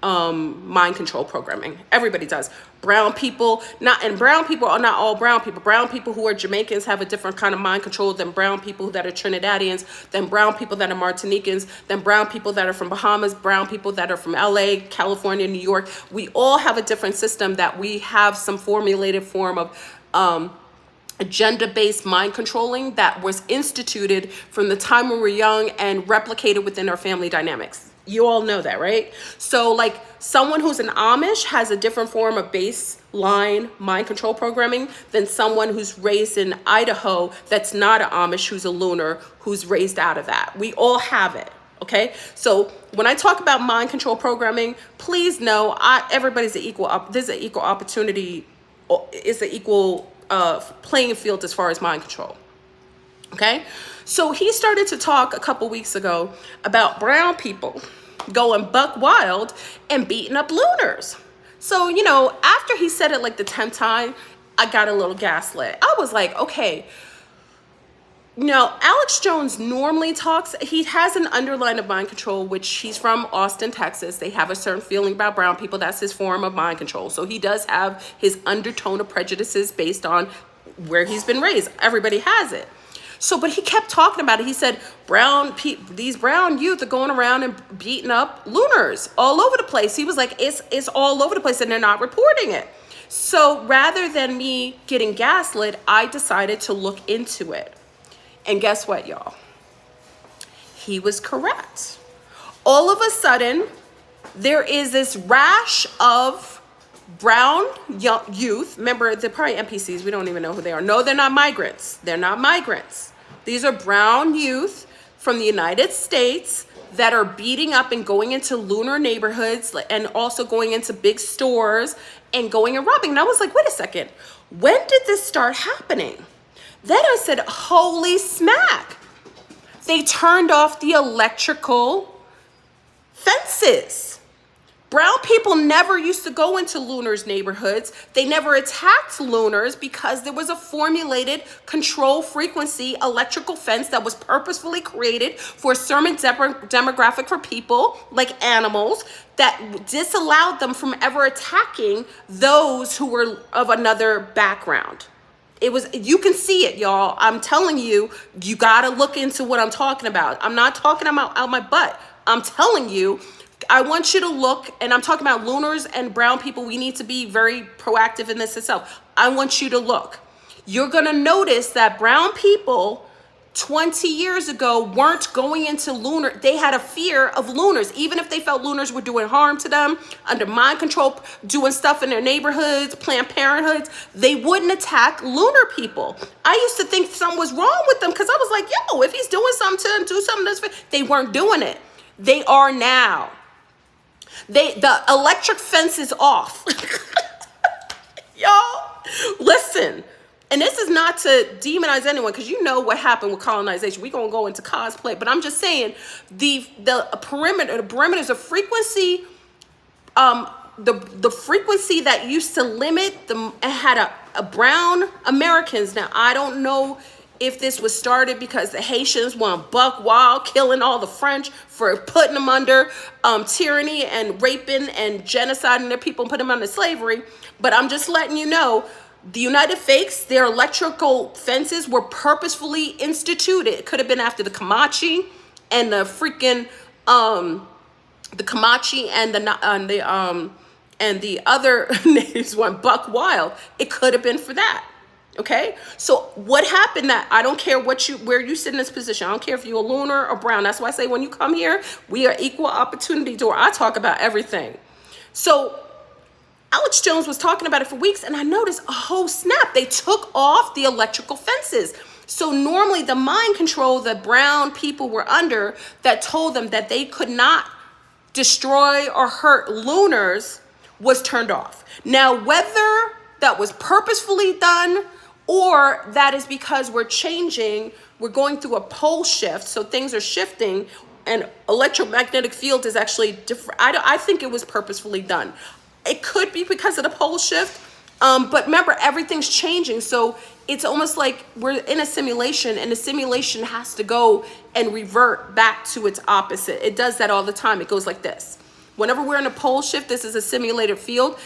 mind control programming. Everybody does. Brown people, and brown people are not all brown people. Brown people who are Jamaicans have a different kind of mind control than brown people that are Trinidadians, than brown people that are Martinicans, than brown people that are from Bahamas, brown people that are from LA, California, New York. We all have a different system that we have some formulated form of agenda-based mind controlling that was instituted from the time when we were young and replicated within our family dynamics. You all know that, right? So like someone who's an Amish has a different form of baseline mind control programming than someone who's raised in Idaho that's not an Amish, who's a Lunar, who's raised out of that. We all have it, okay? So when I talk about mind control programming, please know everybody's an equal, there's an equal opportunity, it's an equal playing field as far as mind control. Okay, so he started to talk a couple weeks ago about brown people going buck wild and beating up Lunars. So, you know, after he said it like the 10th time, I got a little gaslit. I was like, okay, now Alex Jones normally talks, he has an underline of mind control, which he's from Austin, Texas. They have a certain feeling about brown people. That's his form of mind control. So he does have his undertone of prejudices based on where he's been raised. Everybody has it. So, but he kept talking about it. He said, these brown youth are going around and beating up Lunars all over the place. He was like, it's all over the place and they're not reporting it. So rather than me getting gaslit, I decided to look into it. And guess what, y'all? He was correct. All of a sudden, there is this rash of brown youth. Remember, they're probably NPCs. We don't even know who they are. No, they're not migrants. They're not migrants. These are brown youth from the United States that are beating up and going into Lunar neighborhoods and also going into big stores and going and robbing. And I was like, wait a second. When did this start happening? Then I said, holy smack. They turned off the electrical fences. Brown people never used to go into Lunars' neighborhoods. They never attacked Lunars because there was a formulated control frequency electrical fence that was purposefully created for a certain demographic for people, like animals, that disallowed them from ever attacking those who were of another background. It was, you can see it, y'all. I'm telling you, you gotta look into what I'm talking about. I'm not talking about out my butt. I'm telling you, I want you to look, and I'm talking about Lunars and brown people. We need to be very proactive in this itself. I want you to look. You're gonna notice that brown people 20 years ago weren't going into Lunar. They had a fear of Lunars. Even if they felt Lunars were doing harm to them, under mind control, doing stuff in their neighborhoods, Planned Parenthoods, they wouldn't attack Lunar people. I used to think something was wrong with them because I was like, yo, if he's doing something to them, do something that's, they weren't doing it. They are now. The electric fence is off. Y'all, listen. And this is not to demonize anyone, because you know what happened with colonization. We're going to go into cosplay. But I'm just saying, the perimeters of frequency, the frequency that used to limit, had a brown Americans. Now, I don't know if this was started because the Haitians went buck wild, killing all the French for putting them under tyranny and raping and genociding their people and putting them under slavery. But I'm just letting you know, the United Fakes, their electrical fences were purposefully instituted. It could have been after the Comanche and the freaking the Comanche and the other natives went buck wild. It could have been for that. Okay, so what happened? That I don't care where you sit in this position. I don't care if you're a Lunar or brown. That's why I say when you come here, we are equal opportunity door. I talk about everything. So Alex Jones was talking about it for weeks, and I noticed, oh snap, they took off the electrical fences. So normally the mind control that brown people were under that told them that they could not destroy or hurt Lunars was turned off. Now, whether that was purposefully done or that is because we're changing, we're going through a pole shift, so things are shifting, and electromagnetic field is actually different. I think it was purposefully done. It could be because of the pole shift, but remember, everything's changing, so it's almost like we're in a simulation, and the simulation has to go and revert back to its opposite. It does that all the time. It goes like this. Whenever we're in a pole shift, this is a simulated field.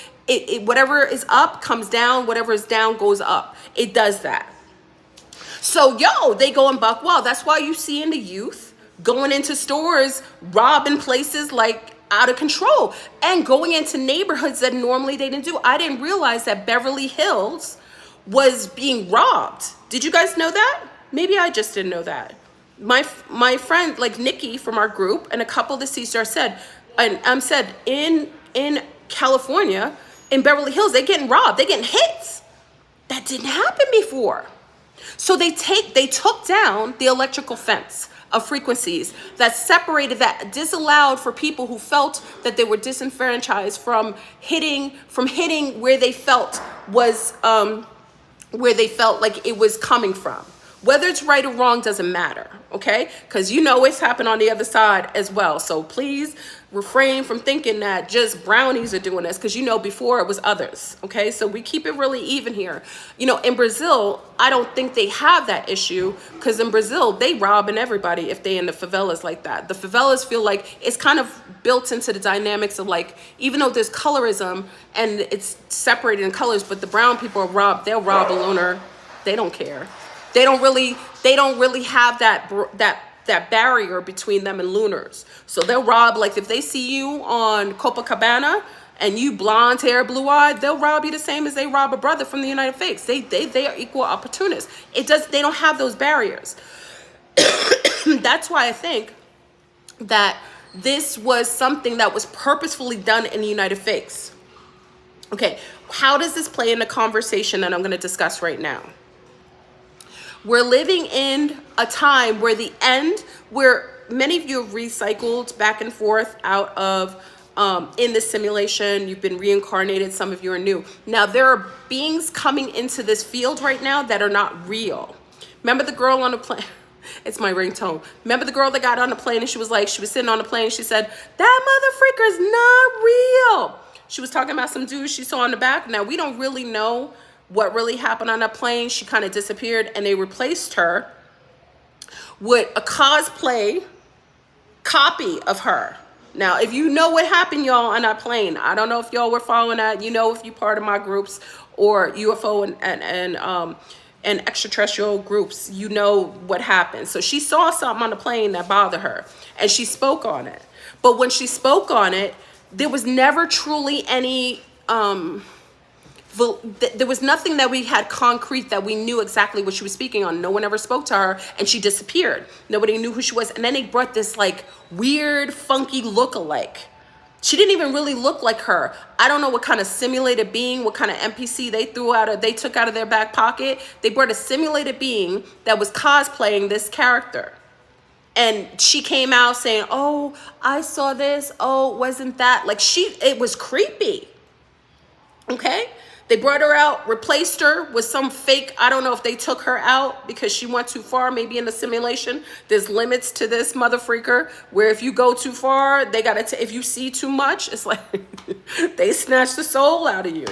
Whatever is up comes down, whatever is down goes up. It does that. So, they go and buck wild. That's why you see in the youth going into stores, robbing places like out of control, and going into neighborhoods that normally they didn't do. I didn't realize that Beverly Hills was being robbed. Did you guys know that? Maybe I just didn't know that. My friend, like Nikki from our group, and a couple of the C-stars said, said in California, in Beverly Hills, they're getting robbed. They're getting hits. That didn't happen before. So they took down the electrical fence of frequencies that separated, that disallowed for people who felt that they were disenfranchised from hitting where they felt was where they felt like it was coming from. Whether it's right or wrong doesn't matter, okay? Because it's happened on the other side as well. So please refrain from thinking that just brownies are doing this, because before it was others, okay? So we keep it really even here. In Brazil, I don't think they have that issue, because in Brazil, they robbing everybody if they in the favelas like that. The favelas feel like it's kind of built into the dynamics of, like, even though there's colorism and it's separated in colors, but the brown people are robbed. They'll rob a loner. They don't care. They don't really have that barrier between them and lunars. So they'll rob, like if they see you on Copacabana and you blonde hair, blue eyed, they'll rob you the same as they rob a brother from the United States. They are equal opportunists. They don't have those barriers. That's why I think that this was something that was purposefully done in the United States. Okay, how does this play in the conversation that I'm going to discuss right now? We're living in a time where many of you have recycled back and forth out of in this simulation. You've been reincarnated. Some of you are new. Now, there are beings coming into this field right now that are not real. Remember the girl on the plane? It's my ringtone. Remember the girl that got on the plane and she was sitting on the plane and she said, that mother freaker is not real. She was talking about some dude she saw in the back. Now, we don't really know what really happened on that plane. She kind of disappeared, and they replaced her with a cosplay copy of her. Now, if you know what happened, y'all, on that plane, I don't know if y'all were following that. If you're part of my groups or UFO and extraterrestrial groups, you know what happened. So she saw something on the plane that bothered her, and she spoke on it. But when she spoke on it, there was never truly any there was nothing that we had concrete that we knew exactly what she was speaking on. No one ever spoke to her, and she disappeared. Nobody knew who she was. And then they brought this like weird, funky look-alike. She didn't even really look like her. I don't know what kind of simulated being, what kind of NPC they took out of their back pocket. They brought a simulated being that was cosplaying this character. And she came out saying, oh, I saw this. Oh, wasn't that? It was creepy. Okay? They brought her out, replaced her with some fake, I don't know if they took her out because she went too far, maybe in the simulation. There's limits to this mother freaker, where if you go too far, if you see too much, it's like they snatch the soul out of you.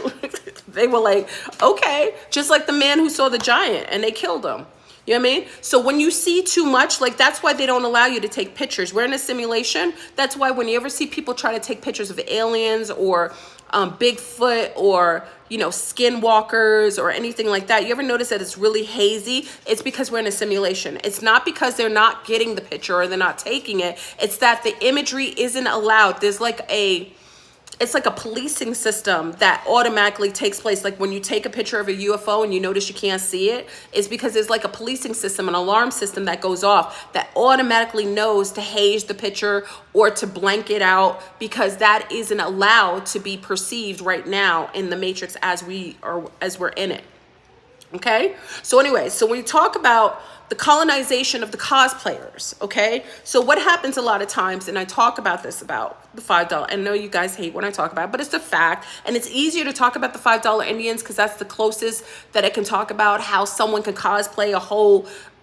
They were like, okay, just like the man who saw the giant and they killed him. You know what I mean? So when you see too much, that's why they don't allow you to take pictures. We're in a simulation. That's why when you ever see people try to take pictures of aliens or Bigfoot or, skinwalkers or anything like that, you ever notice that it's really hazy? It's because we're in a simulation. It's not because they're not getting the picture or they're not taking it. It's that the imagery isn't allowed. There's it's like a policing system that automatically takes place. Like when you take a picture of a UFO and you notice you can't see it, it's because there's like a policing system, an alarm system that goes off that automatically knows to haze the picture or to blank it out, because that isn't allowed to be perceived right now in the matrix as we're in it. Okay? So anyway, so when you talk about the colonization of the cosplayers, okay? So what happens a lot of times, and I talk about this about the $5, I know you guys hate when I talk about it, but it's a fact, and it's easier to talk about the $5 Indians because that's the closest that I can talk about how someone can cosplay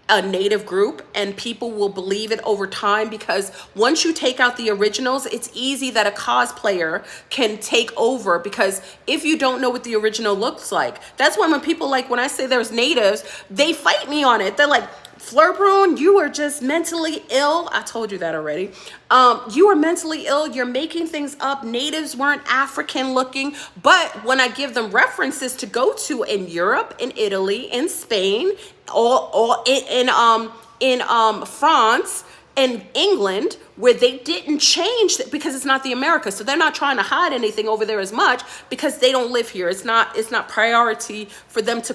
a native group, and people will believe it over time, because once you take out the originals, it's easy that a cosplayer can take over, because if you don't know what the original looks like, that's why when people when I say there's natives, they fight me on it. They're like, FleurBrun, you are just mentally ill. I told you that already. You are mentally ill. You're making things up. Natives weren't African looking. But when I give them references to go to in Europe, in Italy, in Spain, or in France, in England, where they didn't change because it's not the America, so they're not trying to hide anything over there as much because they don't live here. It's not priority for them to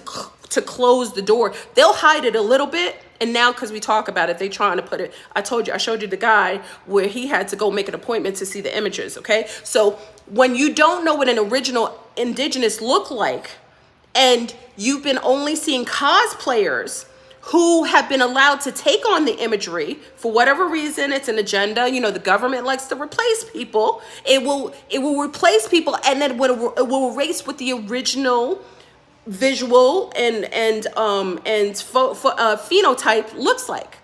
close the door. They'll hide it a little bit, and now because we talk about it, they trying to put it. I showed you the guy where he had to go make an appointment to see the images. Okay, so when you don't know what an original indigenous look like, and you've been only seeing cosplayers who have been allowed to take on the imagery for whatever reason, it's an agenda. You know, the government likes to replace people. It will replace people, and then it will erase what the original visual and phenotype looks like.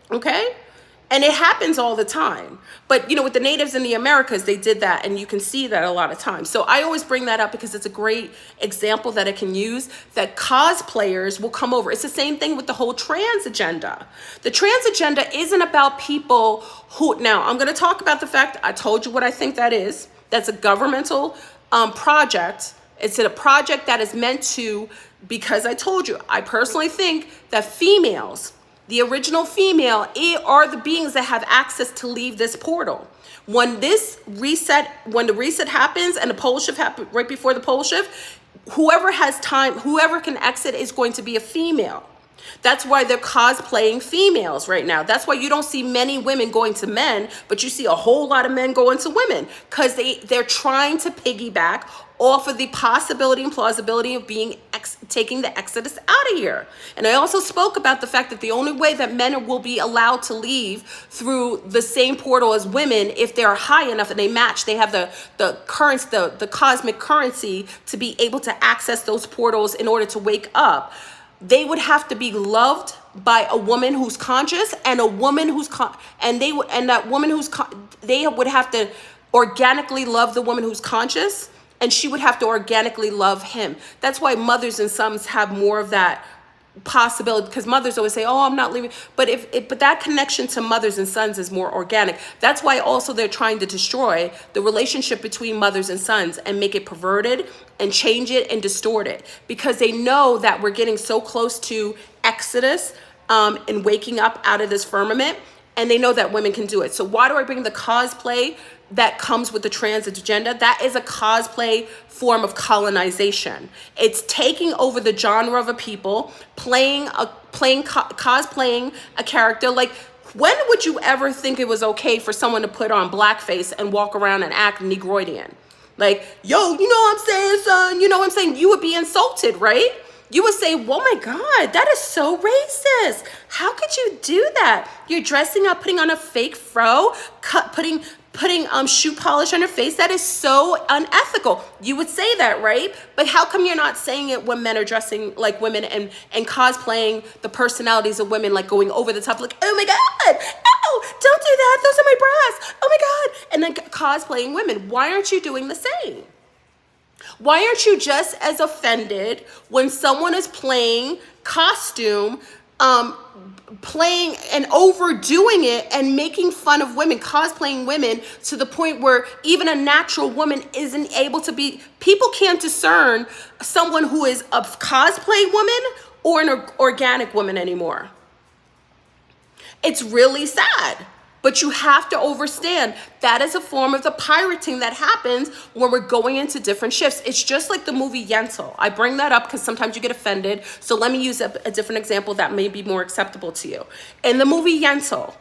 Okay. And it happens all the time. But, you know, with the natives in the Americas, they did that. And you can see that a lot of times. So I always bring that up because it's a great example that I can use, that cosplayers will come over. It's the same thing with the whole trans agenda. The trans agenda isn't about people who, now I'm going to talk about the fact, I told you what I think that is. That's a governmental project. It's a project that is meant to, because I told you, I personally think that females, the original female, are the beings that have access to leave this portal. When the reset happens and the pole shift happens, right before the pole shift, whoever has time, whoever can exit is going to be a female. That's why they're cosplaying females right now. That's why you don't see many women going to men, but you see a whole lot of men going to women, because they're trying to piggyback off of the possibility and plausibility of taking the exodus out of here. And I also spoke about the fact that the only way that men will be allowed to leave through the same portal as women, if they're high enough and they match, they have the cosmic currency to be able to access those portals in order to wake up. They would have to be loved by a woman who's conscious, and a woman who's they would have to organically love the woman who's conscious, and she would have to organically love him. That's why mothers and sons have more of that possibility, because mothers always say, oh, I'm not leaving, but but that connection to mothers and sons is more organic. That's why also they're trying to destroy the relationship between mothers and sons and make it perverted and change it and distort it, because they know that we're getting so close to exodus and waking up out of this firmament, and they know that women can do it. So why do I bring the cosplay that comes with the trans agenda? That is a cosplay form of colonization. It's taking over the genre of a people, cosplaying a character. Like, when would you ever think it was okay for someone to put on blackface and walk around and act Negroidian? Like, yo, you know what I'm saying, son? You know what I'm saying? You would be insulted, right? You would say, oh my God, that is so racist. How could you do that? You're dressing up, putting on a fake fro, putting shoe polish on your face. That is so unethical. You would say that, right? But how come you're not saying it when men are dressing like women and cosplaying the personalities of women, like going over the top, like, oh my God, oh, don't do that. Those are my breasts. Oh my God. And then cosplaying women. Why aren't you doing the same? Why aren't you just as offended when someone is playing costume, playing and overdoing it and making fun of women, cosplaying women to the point where even a natural woman isn't able to be, people can't discern someone who is a cosplay woman or an organic woman anymore. It's really sad. But you have to understand that is a form of the pirating that happens when we're going into different shifts. It's just like the movie Yentl. I bring that up because sometimes you get offended. So let me use a different example that may be more acceptable to you. In the movie Yentl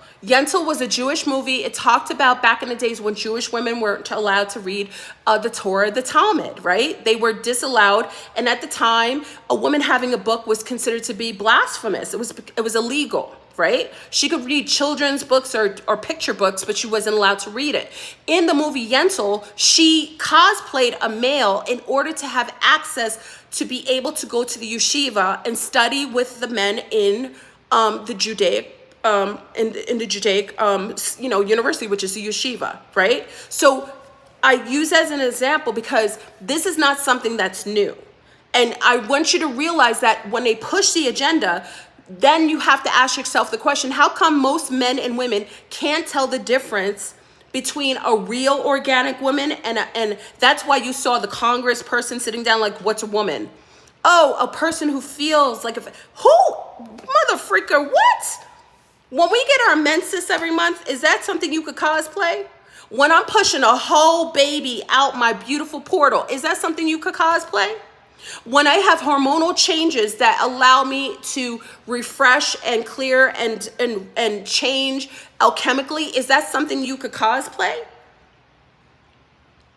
was a Jewish movie. It talked about back in the days when Jewish women weren't allowed to read the Torah, the Talmud, right? They were disallowed. And at the time, a woman having a book was considered to be blasphemous. It was illegal. Right? She could read children's books or picture books, but she wasn't allowed to read it. In the movie Yentl, she cosplayed a male in order to have access to be able to go to the yeshiva and study with the men in the Judaic university, which is the yeshiva, right? So I use as an example because this is not something that's new. And I want you to realize that when they push the agenda, then you have to ask yourself the question, how come most men and women can't tell the difference between a real organic woman and that's why you saw the Congress person sitting down like, what's a woman? Oh, a person who feels like, who? Mother freaker, what? When we get our menses every month, is that something you could cosplay? When I'm pushing a whole baby out my beautiful portal, is that something you could cosplay? When I have hormonal changes that allow me to refresh and clear and change alchemically, is that something you could cosplay?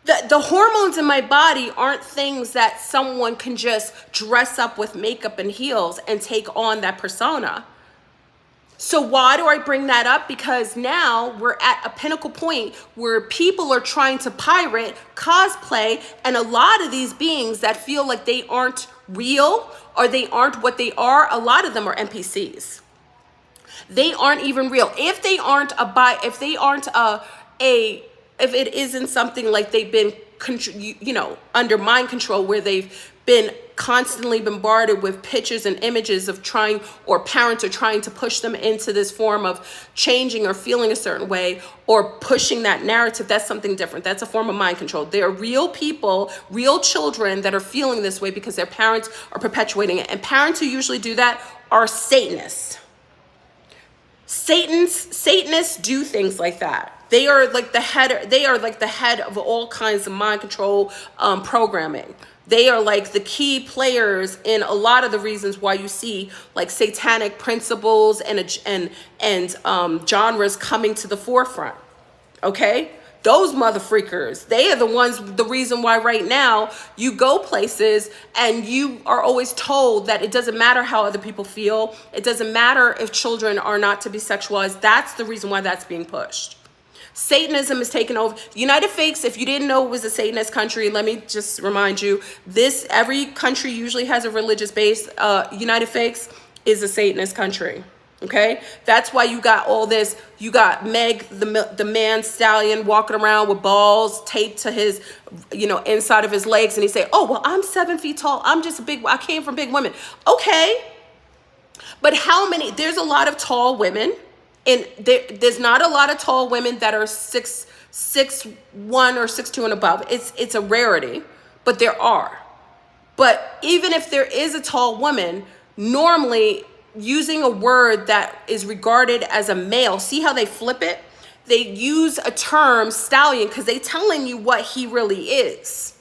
The hormones in my body aren't things that someone can just dress up with makeup and heels and take on that persona. So why do I bring that up? Because now we're at a pinnacle point where people are trying to pirate cosplay, and a lot of these beings that feel like they aren't real or they aren't what they are, a lot of them are NPCs. They aren't even real. If they aren't if it isn't something like they've been, under mind control, where they've been constantly bombarded with pictures and images of trying, or parents are trying to push them into this form of changing or feeling a certain way or pushing that narrative, that's something different. That's a form of mind control. There are real people, real children that are feeling this way because their parents are perpetuating it. And parents who usually do that are Satanists. Satanists do things like that. They are like the head of all kinds of mind control programming. They are like the key players in a lot of the reasons why you see like satanic principles and genres coming to the forefront. Okay? Those mother freakers, they are the reason why right now you go places and you are always told that it doesn't matter how other people feel. It doesn't matter if children are not to be sexualized. That's the reason why that's being pushed. Satanism is taking over. United Fakes, if you didn't know it was a Satanist country, let me just remind you, every country usually has a religious base. United Fakes is a Satanist country. Okay, that's why you got all this. You got Meg, the man stallion, walking around with balls taped to his, inside of his legs, and he say, "Oh well, I'm 7 feet tall. I came from big women." Okay, but how many? There's a lot of tall women, and there's not a lot of tall women that are 6'1" or 6'2" and above. It's a rarity, but there are. But even if there is a tall woman, normally, using a word that is regarded as a male, see how they flip it? They use a term, stallion, because they telling you what he really is.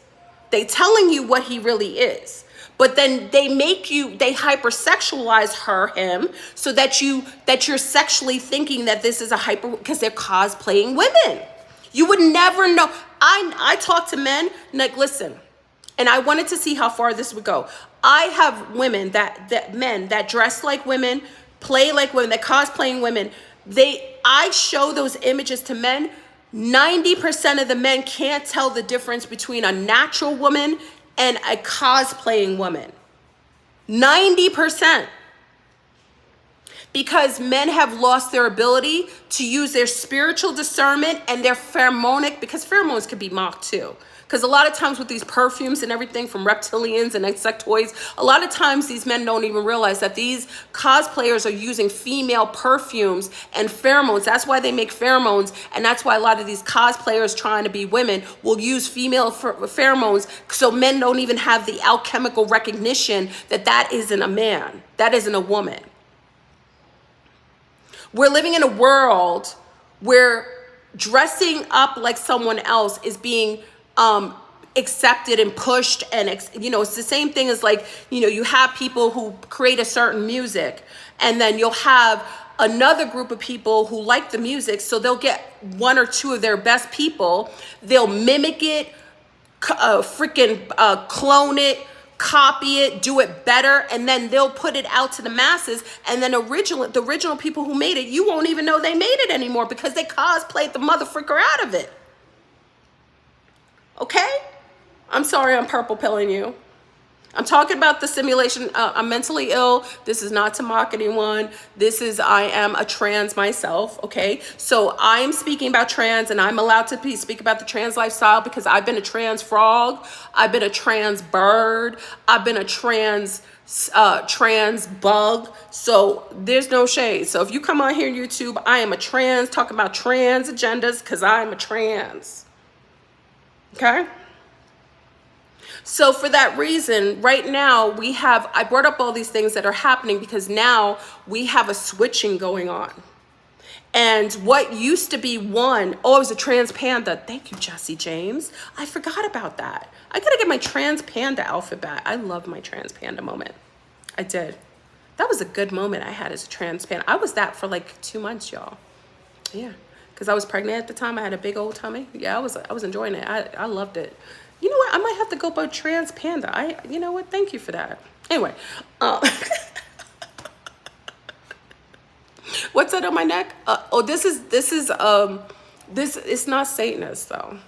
They telling you what he really is. But then they hypersexualize him, so that you're sexually thinking that this is because they're cosplaying women. You would never know. I talk to men, like, listen, and I wanted to see how far this would go. I have women men that dress like women, play like women, that cosplaying women. I show those images to men. 90% of the men can't tell the difference between a natural woman and a cosplaying woman. 90%. Because men have lost their ability to use their spiritual discernment and their pheromonic, because pheromones can be mocked too. Because a lot of times with these perfumes and everything from reptilians and insectoids, a lot of times these men don't even realize that these cosplayers are using female perfumes and pheromones. That's why they make pheromones. And that's why a lot of these cosplayers trying to be women will use female pheromones. So men don't even have the alchemical recognition that isn't a man. That isn't a woman. We're living in a world where dressing up like someone else is being accepted and pushed, and it's the same thing as like, you have people who create a certain music, and then you'll have another group of people who like the music, so they'll get one or two of their best people, they'll mimic it, clone it, copy it, do it better, and then they'll put it out to the masses, and then the original people who made it, you won't even know they made it anymore because they cosplayed the mother freaker out of it. Okay? I'm sorry I'm purple pilling you. I'm talking about the simulation. I'm mentally ill. This is not to mock anyone. This is, I am a trans myself, okay? So I'm speaking about trans, and I'm allowed to speak about the trans lifestyle because I've been a trans frog. I've been a trans bird. I've been a trans bug. So there's no shade. So if you come on here on YouTube, I am a trans, talking about trans agendas because I'm a trans, okay? So for that reason, right now I brought up all these things that are happening because now we have a switching going on. And what used to be one, oh, I was a trans panda. Thank you, Jesse James. I forgot about that. I gotta get my trans panda outfit back. I love my trans panda moment. I did. That was a good moment I had as a trans panda. I was that for like 2 months, y'all. Yeah, because I was pregnant at the time. I had a big old tummy. Yeah, I was enjoying it. I loved it. You know what? I might have to go by trans panda. You know what? Thank you for that. Anyway, what's that on my neck? This it's not Satanist though.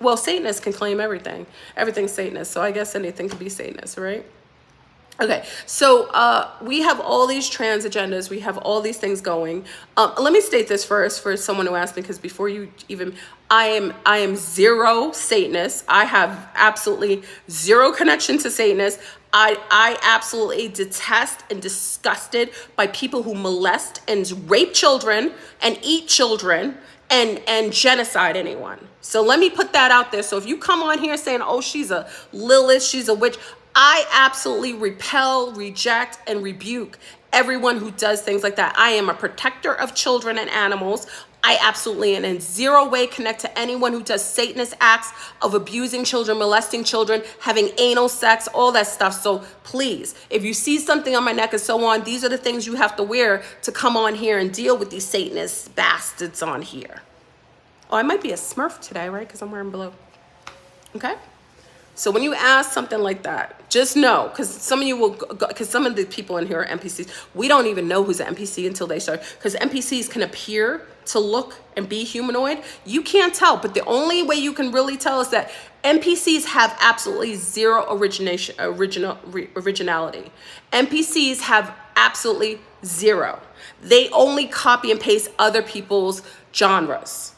Well, Satanists can claim everything. Everything's Satanist. So I guess anything can be Satanist, right? Okay, so we have all these trans agendas. We have all these things going. Let me state this first for someone who asked me, because before you even, I am zero Satanist. I have absolutely zero connection to Satanists. I absolutely detest and disgusted by people who molest and rape children and eat children and genocide anyone. So let me put that out there. So if you come on here saying, oh, she's a Lilith, she's a witch, I absolutely repel, reject, and rebuke everyone who does things like that. I am a protector of children and animals. I absolutely and in zero way connect to anyone who does Satanist acts of abusing children, molesting children, having anal sex, all that stuff. So please, if you see something on my neck and so on, these are the things you have to wear to come on here and deal with these Satanist bastards on here. Oh, I might be a Smurf today, right? Because I'm wearing blue. Okay? So when you ask something like that, just know, because some of you will, because some of the people in here are NPCs. We don't even know who's an NPC until they start, because NPCs can appear to look and be humanoid. You can't tell, but the only way you can really tell is that NPCs have absolutely zero originality. NPCs have absolutely zero. They only copy and paste other people's genres.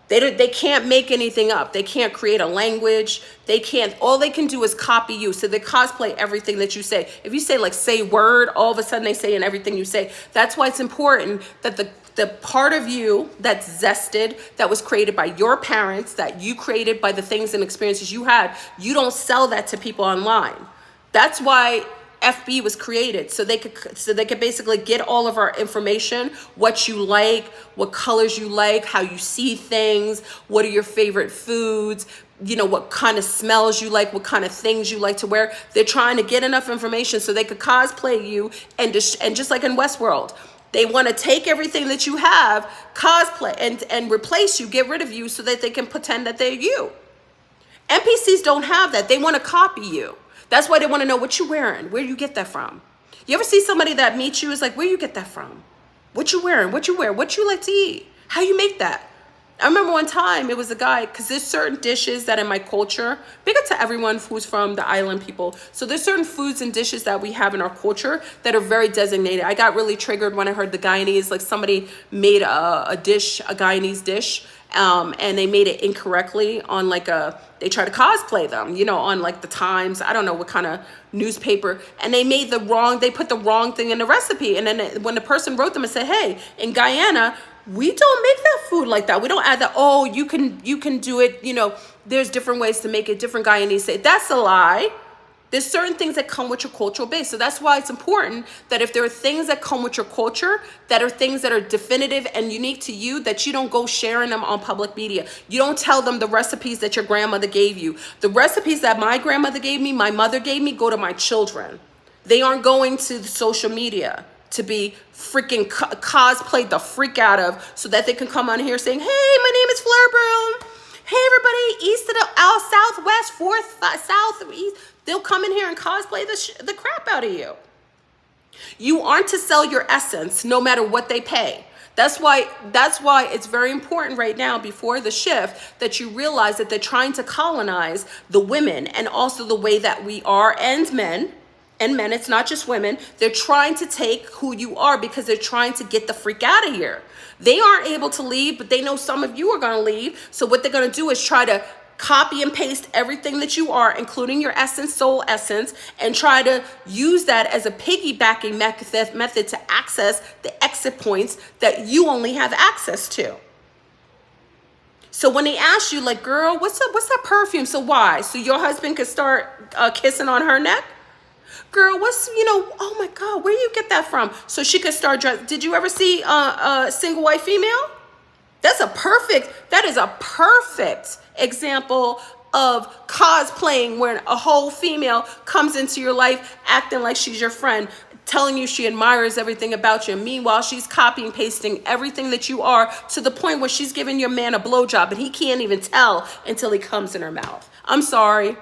They can't make anything up. They can't create a language. They can't, all they can do is copy you. So they cosplay everything that you say. If you say like, say word, all of a sudden they say in everything you say. That's why it's important that the part of you that's zested, that was created by your parents, that you created by the things and experiences you had, you don't sell that to people online. That's why FB was created, so they could basically get all of our information, what you like, what colors you like, how you see things, what are your favorite foods, you know, what kind of smells you like, what kind of things you like to wear. They're trying to get enough information so they could cosplay you, and just like in Westworld, they want to take everything that you have, cosplay and replace you, get rid of you, so that they can pretend that they're you. NPCs don't have that. They want to copy you. That's why they want to know what you're wearing, where you get that from. You ever see somebody that meets you is like, where you get that from? What you wearing, what you wear, what you like to eat, how you make that. I remember one time it was a guy, because there's certain dishes that in my culture, big up to everyone who's from the island people. So there's certain foods and dishes that we have in our culture that are very designated. I got really triggered when I heard the Guyanese, like somebody made a dish, a Guyanese dish, and they made it incorrectly on like they try to cosplay them, you know, on like the Times, I don't know what kind of newspaper, and they put the wrong thing in the recipe. And then when the person wrote them and said, hey, in Guyana, we don't make that food like that. We don't add that. Oh, you can do it. You know, there's different ways to make it. Different Guyanese say that's a lie. There's certain things that come with your cultural base. So that's why it's important that if there are things that come with your culture, that are things that are definitive and unique to you, that you don't go sharing them on public media. You don't tell them the recipes that your grandmother gave you. The recipes that my grandmother gave me, my mother gave me, go to my children. They aren't going to the social media to be freaking cosplayed the freak out of, so that they can come on here saying, hey, my name is FleurBrun. Hey, everybody, east of the southwest, southeast. They'll come in here and cosplay the crap out of you. You aren't to sell your essence no matter what they pay. That's why it's very important right now before the shift that you realize that they're trying to colonize the women and also the way that we are, and men. And men, it's not just women. They're trying to take who you are because they're trying to get the freak out of here. They aren't able to leave, but they know some of you are going to leave. So what they're going to do is try to copy and paste everything that you are, including your essence, soul essence, and try to use that as a piggybacking method to access the exit points that you only have access to. So when they ask you, like, girl, what's that perfume? So why? So your husband could start kissing on her neck? Girl, oh my God, where you get that from? So she could start dressing. Did you ever see a single white female? That is a perfect example of cosplaying, when a whole female comes into your life acting like she's your friend, telling you she admires everything about you. Meanwhile, she's copying and pasting everything that you are, to the point where she's giving your man a blowjob and he can't even tell until he comes in her mouth. I'm sorry.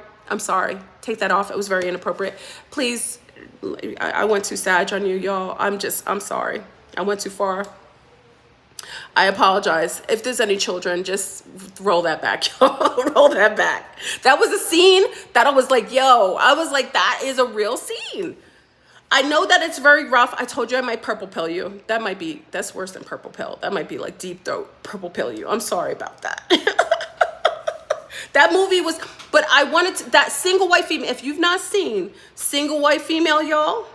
Take that off. It was very inappropriate. Please, I went too sag on you, y'all. I'm sorry. I went too far. I apologize. If there's any children, just roll that back, y'all. Roll that back. That was a scene that I was like, that is a real scene. I know that it's very rough. I told you I might purple pill you. That's worse than purple pill. That might be like deep throat purple pill you. I'm sorry about that. That movie was, but I wanted to, that single white female, if you've not seen Single White Female, y'all,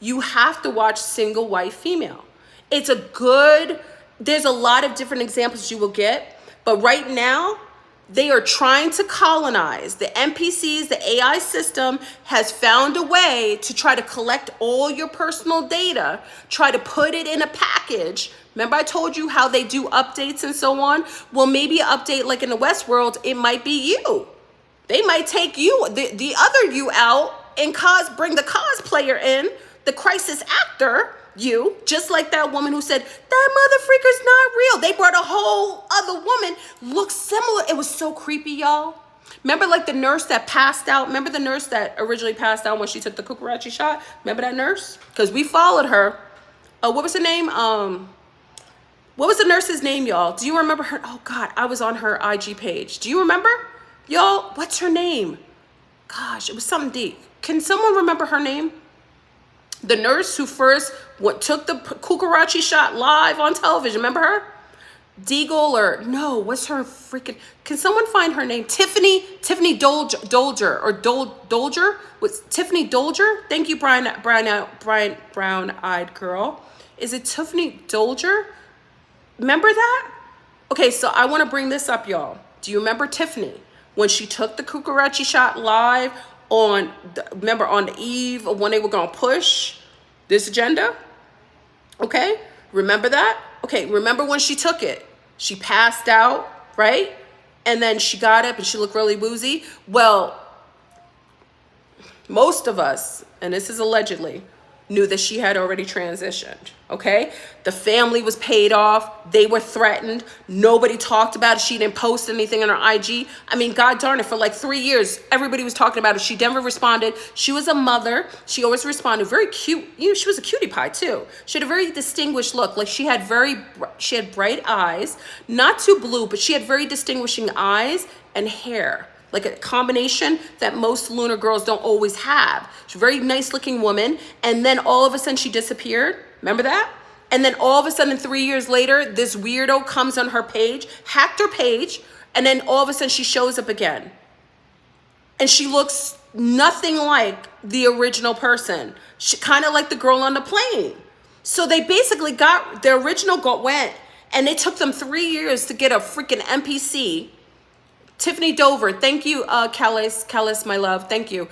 you have to watch Single White Female. There's a lot of different examples you will get, but right now, they are trying to colonize. The NPCs, the AI system has found a way to try to collect all your personal data, try to put it in a package. Remember I told you how they do updates and so on? Well, maybe an update like in the Westworld, it might be you. They might take you, the other you out, and bring the cosplayer in, the crisis actor, you, just like that woman who said, that mother freaker's not real. They brought a whole other woman, looked similar. It was so creepy, y'all. Remember like the nurse that passed out? Remember the nurse that originally passed out when she took the cucaracha shot? Remember that nurse? Because we followed her. What was her name? What was the nurse's name, y'all? Do you remember her? Oh God, I was on her IG page. Do you remember? Y'all, what's her name? Gosh, it was something deep. Can someone remember her name? The nurse who first took the cucaracha shot live on television. Remember her? Deagle or no, what's her freaking, can someone find her name? Tiffany Dolger or Dolger? Was Tiffany Dolger? Thank you, brown-eyed girl. Is it Tiffany Dolger? Remember that? Okay, so I want to bring this up, y'all. Do you remember Tiffany when she took the cucaracha shot live on the eve of when they were going to push this agenda? Okay, remember that? Okay, remember when she took it? She passed out, right? And then she got up and she looked really woozy. Well, most of us, and this is allegedly, knew that she had already transitioned, okay? The family was paid off. They were threatened. Nobody talked about it. She didn't post anything on her IG. I mean, God darn it, for like 3 years, everybody was talking about it. She never responded. She was a mother. She always responded. Very cute. You know, she was a cutie pie too. She had a very distinguished look. Like she had bright eyes, not too blue, but she had very distinguishing eyes and hair. Like a combination that most lunar girls don't always have. She's a very nice looking woman. And then all of a sudden she disappeared. Remember that? And then all of a sudden 3 years later, this weirdo comes on her page, hacked her page. And then all of a sudden she shows up again. And she looks nothing like the original person. She kind of like the girl on the plane. So they basically got, the original went, and it took them 3 years to get a freaking NPC. Tiffany Dover, thank you, Callis, my love, thank you.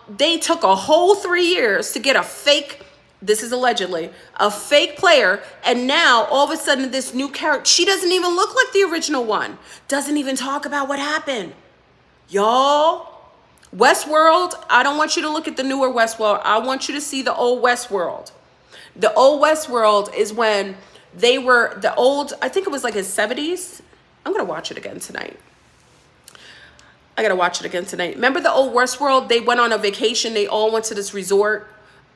They took a whole 3 years to get a fake, this is allegedly, a fake player, and now all of a sudden this new character, she doesn't even look like the original one, doesn't even talk about what happened. Y'all, Westworld, I don't want you to look at the newer Westworld, I want you to see the old Westworld. The old Westworld is when they were, the old, I think it was like his 70s. I'm gonna watch it again tonight. I gotta watch it again tonight. Remember the old Westworld? They went on a vacation. They all went to this resort.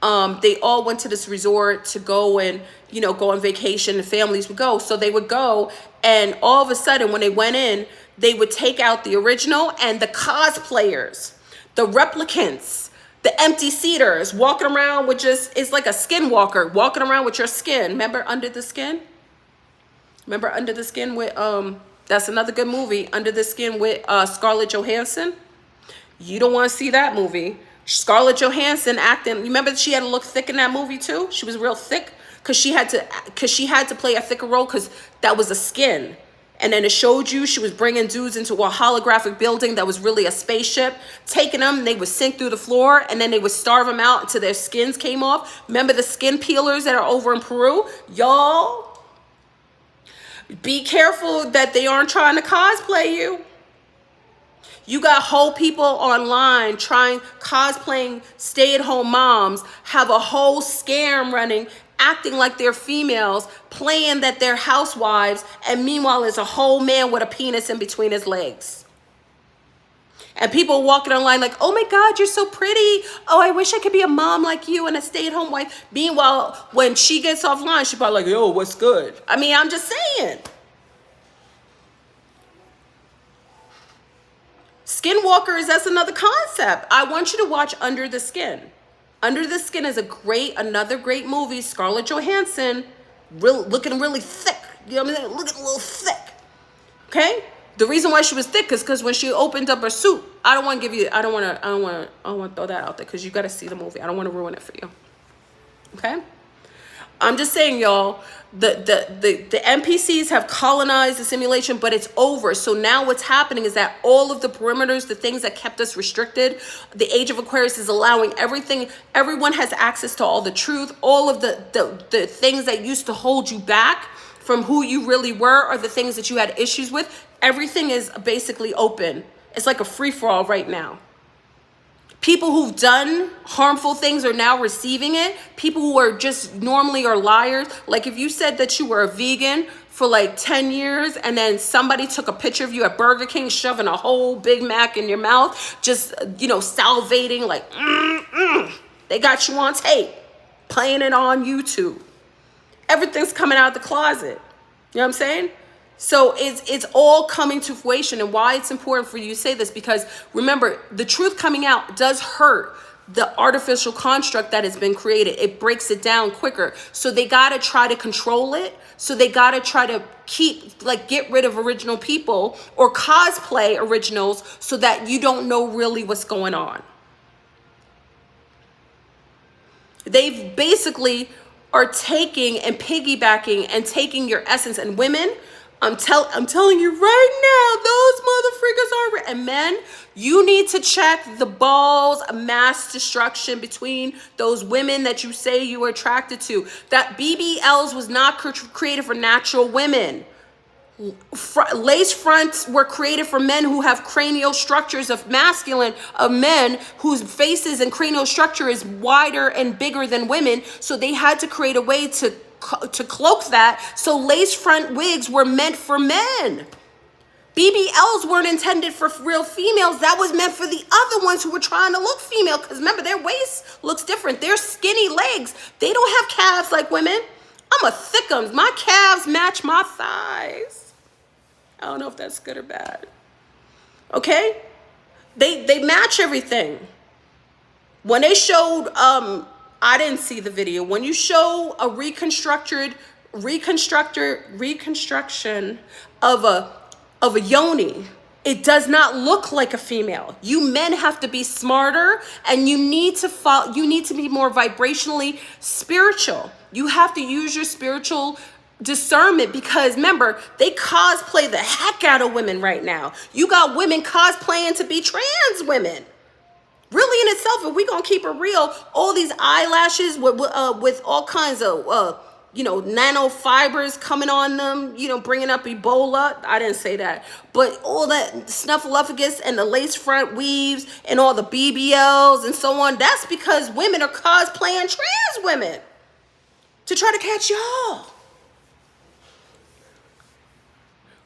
They all went to this resort to go and, you know, go on vacation, and families would go. So they would go, and all of a sudden when they went in, they would take out the original and the cosplayers, the replicants, the empty seaters walking around with just, it's like a skinwalker walking around with your skin. Remember Under the Skin? Remember Under the Skin with, that's another good movie, Under the Skin with Scarlett Johansson. You don't want to see that movie. Scarlett Johansson acting, you remember she had to look thick in that movie too? She was real thick because she had to play a thicker role because that was a skin. And then it showed you she was bringing dudes into a holographic building that was really a spaceship, taking them, and they would sink through the floor, and then they would starve them out until their skins came off. Remember the skin peelers that are over in Peru? Y'all, be careful that they aren't trying to cosplay you. You got whole people online cosplaying stay-at-home moms, have a whole scam running, acting like they're females, playing that they're housewives, and meanwhile there's a whole man with a penis in between his legs. And people walking online like, oh my God, you're so pretty. Oh, I wish I could be a mom like you and a stay-at-home wife. Meanwhile, when she gets offline, she's probably like, yo, what's good? I mean, I'm just saying. Skinwalkers, that's another concept. I want you to watch Under the Skin. Under the Skin is another great movie. Scarlett Johansson, looking really thick. You know what I'm saying? Looking a little thick. Okay? The reason why she was thick is because when she opened up her suit, I don't want to throw that out there because you got to see the movie. I don't want to ruin it for you. Okay? I'm just saying, y'all, the NPCs have colonized the simulation, but it's over. So now what's happening is that all of the perimeters, the things that kept us restricted, the Age of Aquarius is allowing everything. Everyone has access to all the truth. All of the things that used to hold you back from who you really were, or the things that you had issues with, everything is basically open. It's like a free-for-all right now. People who've done harmful things are now receiving it. People who are just normally are liars. Like if you said that you were a vegan for like 10 years and then somebody took a picture of you at Burger King shoving a whole Big Mac in your mouth, just, you know, salivating like, they got you on tape, playing it on YouTube. Everything's coming out of the closet. You know what I'm saying? So it's all coming to fruition. And why it's important for you to say this, because remember, the truth coming out does hurt the artificial construct that has been created. It breaks it down quicker. So they got to try to control it. So they got to try to get rid of original people or cosplay originals so that you don't know really what's going on. They've basically are taking and piggybacking and taking your essence. And women, I'm telling you right now, those motherfreakers are, and men, you need to check the balls of mass destruction between those women that you say you were attracted to. That BBLs was not created for natural women. Lace fronts were created for men who have cranial structures of men whose faces and cranial structure is wider and bigger than women. So they had to create a way to cloak that. So lace front wigs were meant for men. BBLs weren't intended for real females. That was meant for the other ones who were trying to look female. Because remember, their waist looks different. They're skinny legs. They don't have calves like women. I'm a thickums. My calves match my thighs. I don't know if that's good or bad. Okay? They match everything. When they showed, I didn't see the video. When you show a reconstruction of a yoni, it does not look like a female. You men have to be smarter, and you need to be more vibrationally spiritual. You have to use your spiritual discernment, because remember, they cosplay the heck out of women right now. You got women cosplaying to be trans women. Really, in itself, if we gonna keep it real, all these eyelashes with all kinds of nanofibers coming on them, bringing up Ebola. I didn't say that, but all that snuffleupagus and the lace front weaves and all the BBLs and so on. That's because women are cosplaying trans women to try to catch y'all.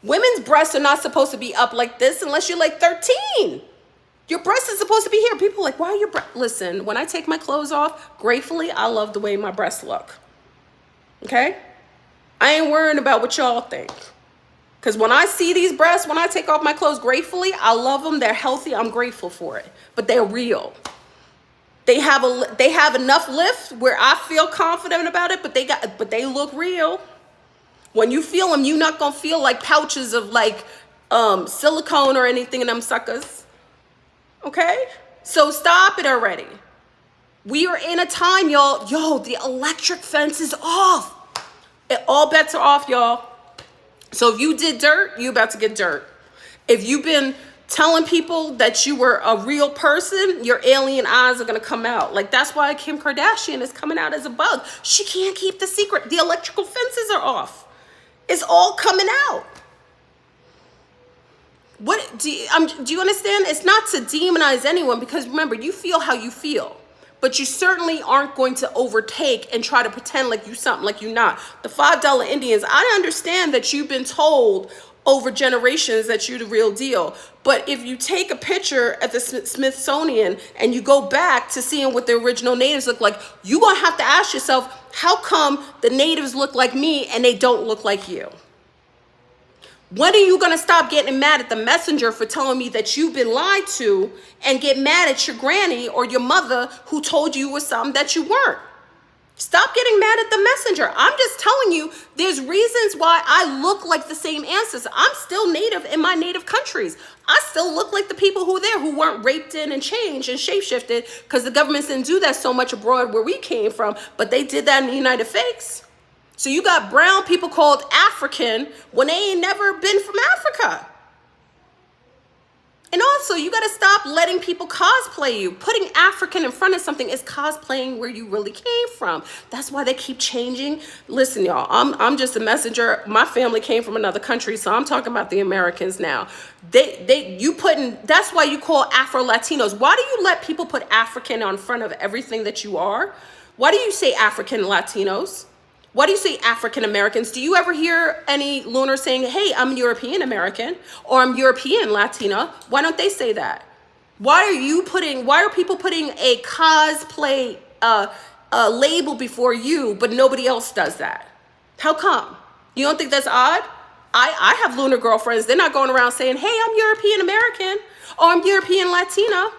Women's breasts are not supposed to be up like this unless you're like 13. Your breast is supposed to be here. People are like, why are your breast? Listen, when I take my clothes off, gratefully, I love the way my breasts look. Okay? I ain't worrying about what y'all think. Because when I see these breasts, when I take off my clothes, gratefully, I love them. They're healthy. I'm grateful for it. But they're real. They have enough lift where I feel confident about it, but they look real. When you feel them, you're not gonna feel like pouches of like silicone or anything in them suckers. Okay? So stop it already. We are in a time, y'all. Yo, the electric fence is off. All bets are off, y'all. So if you did dirt, you about to get dirt. If you've been telling people that you were a real person, your alien eyes are gonna come out. Like, that's why Kim Kardashian is coming out as a bug. She can't keep the secret. The electrical fences are off. It's all coming out. What do you understand? It's not to demonize anyone, because remember, you feel how you feel. But you certainly aren't going to overtake and try to pretend like you something like you're not. The $5 Indians, I understand that you've been told over generations that you're the real deal. But if you take a picture at the Smithsonian and you go back to seeing what the original natives look like, you're going to have to ask yourself, how come the natives look like me and they don't look like you? When are you going to stop getting mad at the messenger for telling me that you've been lied to, and get mad at your granny or your mother who told you was something that you weren't? Stop getting mad at the messenger. I'm just telling you, there's reasons why I look like the same ancestors. I'm still native in my native countries. I still look like the people who were there, who weren't raped in and changed and shapeshifted, because the governments didn't do that so much abroad where we came from, but they did that in the United States. So you got brown people called African when they ain't never been from Africa. And also, you got to stop letting people cosplay you. Putting African in front of something is cosplaying where you really came from. That's why they keep changing. Listen, y'all, I'm just a messenger. My family came from another country, so I'm talking about the Americans now. That's why you call Afro-Latinos. Why do you let people put African on front of everything that you are? Why do you say African Latinos? Why do you say African Americans? Do you ever hear any Lunar saying, hey, I'm European American, or I'm European Latina? Why don't they say that? Why are people putting a cosplay label before you, but nobody else does that? How come? You don't think that's odd? I have Lunar girlfriends. They're not going around saying, hey, I'm European American, or I'm European Latina.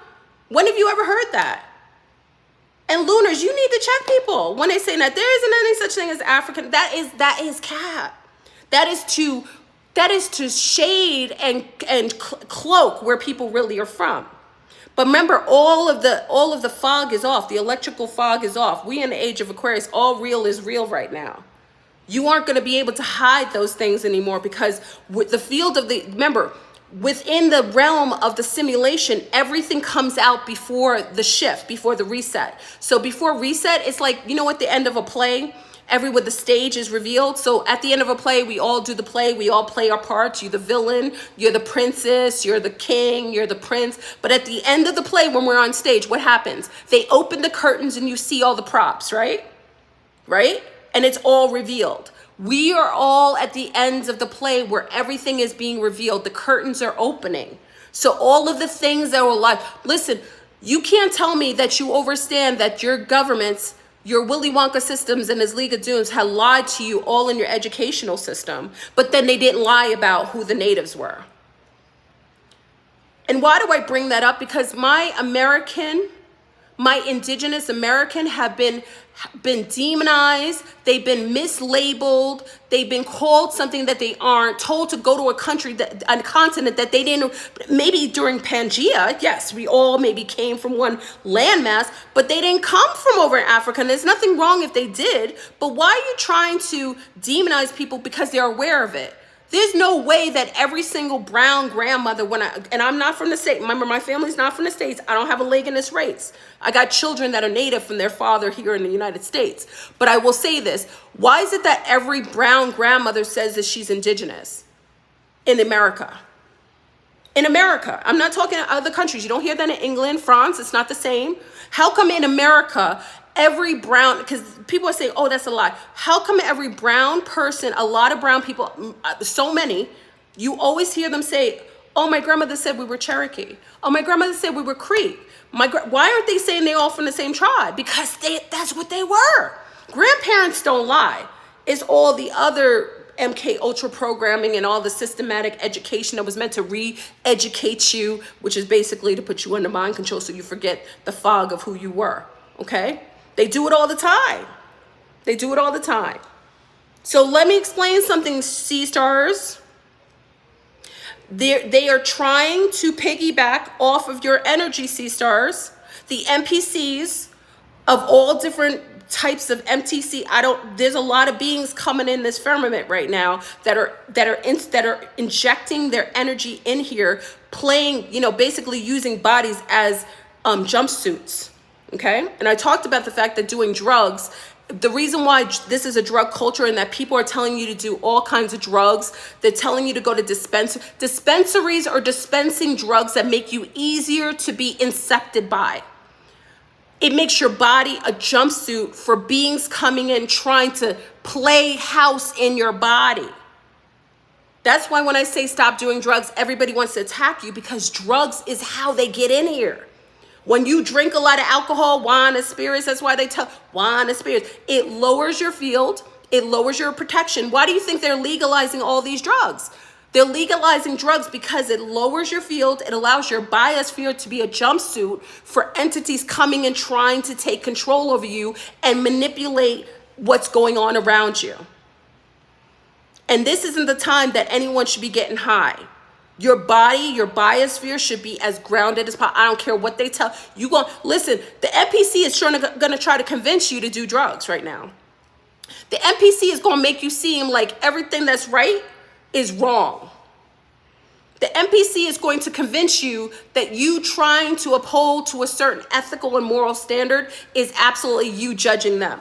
When have you ever heard that? And Lunars, you need to check people when they say that there isn't any such thing as African. That is cap. That is to shade and cloak where people really are from. But remember, all of the fog is off. The electrical fog is off. We in the age of Aquarius. All real is real right now. You aren't going to be able to hide those things anymore, because with the field of remember, within the realm of the simulation, everything comes out before the shift, before the reset. So before reset, it's like, at the end of a play, where the stage is revealed. So at the end of a play, we all do the play. We all play our parts. You're the villain, you're the princess, you're the king, you're the prince. But at the end of the play, when we're on stage, what happens? They open the curtains and you see all the props, right? Right? And it's all revealed. We are all at the ends of the play where everything is being revealed. The curtains are opening. So all of the things that were like, listen, you can't tell me that you understand that your governments, your Willy Wonka systems and his League of Dooms had lied to you all in your educational system, but then they didn't lie about who the natives were. And why do I bring that up? Because my indigenous American have been demonized, they've been mislabeled, they've been called something that they aren't, told to go to a continent that they didn't. Maybe during Pangea, yes, we all maybe came from one landmass, but they didn't come from over in Africa, and there's nothing wrong if they did. But why are you trying to demonize people because they're aware of it? There's no way that every single brown grandmother, and I'm not from the state. Remember, my family's not from the States. I don't have a leg in this race. I got children that are native from their father here in the United States. But I will say this. Why is it that every brown grandmother says that she's indigenous in America? In America. I'm not talking other countries. You don't hear that in England, France. It's not the same. How come in America, every brown, because people are saying, oh, that's a lie. How come every brown person, a lot of brown people, so many, you always hear them say, Oh, my grandmother said we were Cherokee. Oh, my grandmother said we were Creek. Why aren't they saying they all from the same tribe? Because that's what they were. Grandparents don't lie. It's all the other MK Ultra programming and all the systematic education that was meant to re-educate you, which is basically to put you under mind control so you forget the fog of who you were, okay? They do it all the time. They do it all the time. So let me explain something, Sea Stars. They are trying to piggyback off of your energy, Sea Stars. The NPCs of all different types of MTC. There's a lot of beings coming in this firmament right now that are injecting their energy in here, playing, basically using bodies as jumpsuits. Okay. And I talked about the fact that doing drugs, the reason why this is a drug culture and that people are telling you to do all kinds of drugs, they're telling you to go to dispensaries or dispensing drugs that make you easier to be incepted by. It makes your body a jumpsuit for beings coming in trying to play house in your body. That's why when I say stop doing drugs, everybody wants to attack you, because drugs is how they get in here. When you drink a lot of alcohol, wine, and spirits, that's why they tell wine and spirits. It lowers your field. It lowers your protection. Why do you think they're legalizing all these drugs? They're legalizing drugs because it lowers your field. It allows your biosphere to be a jumpsuit for entities coming and trying to take control over you and manipulate what's going on around you. And this isn't the time that anyone should be getting high. Your body, your biosphere should be as grounded as possible. I don't care what they tell you. Listen, the NPC is going to try to convince you to do drugs right now. The NPC is going to make you seem like everything that's right is wrong. The NPC is going to convince you that you trying to uphold to a certain ethical and moral standard is absolutely you judging them.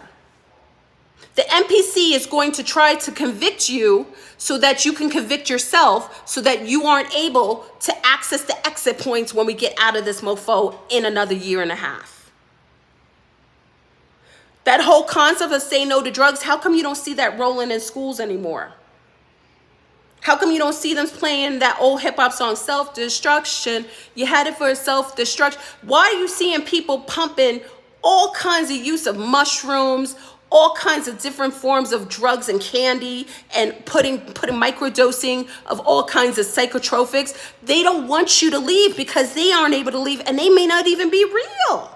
The NPC is going to try to convict you so that you can convict yourself, so that you aren't able to access the exit points when we get out of this mofo in another year and a half. That whole concept of say no to drugs, how come you don't see that rolling in schools anymore? How come you don't see them playing that old hip hop song, self-destruction? You had it for self-destruction. Why are you seeing people pumping all kinds of use of mushrooms, all kinds of different forms of drugs and candy, and putting microdosing of all kinds of psychotropics? They don't want you to leave because they aren't able to leave, and they may not even be real.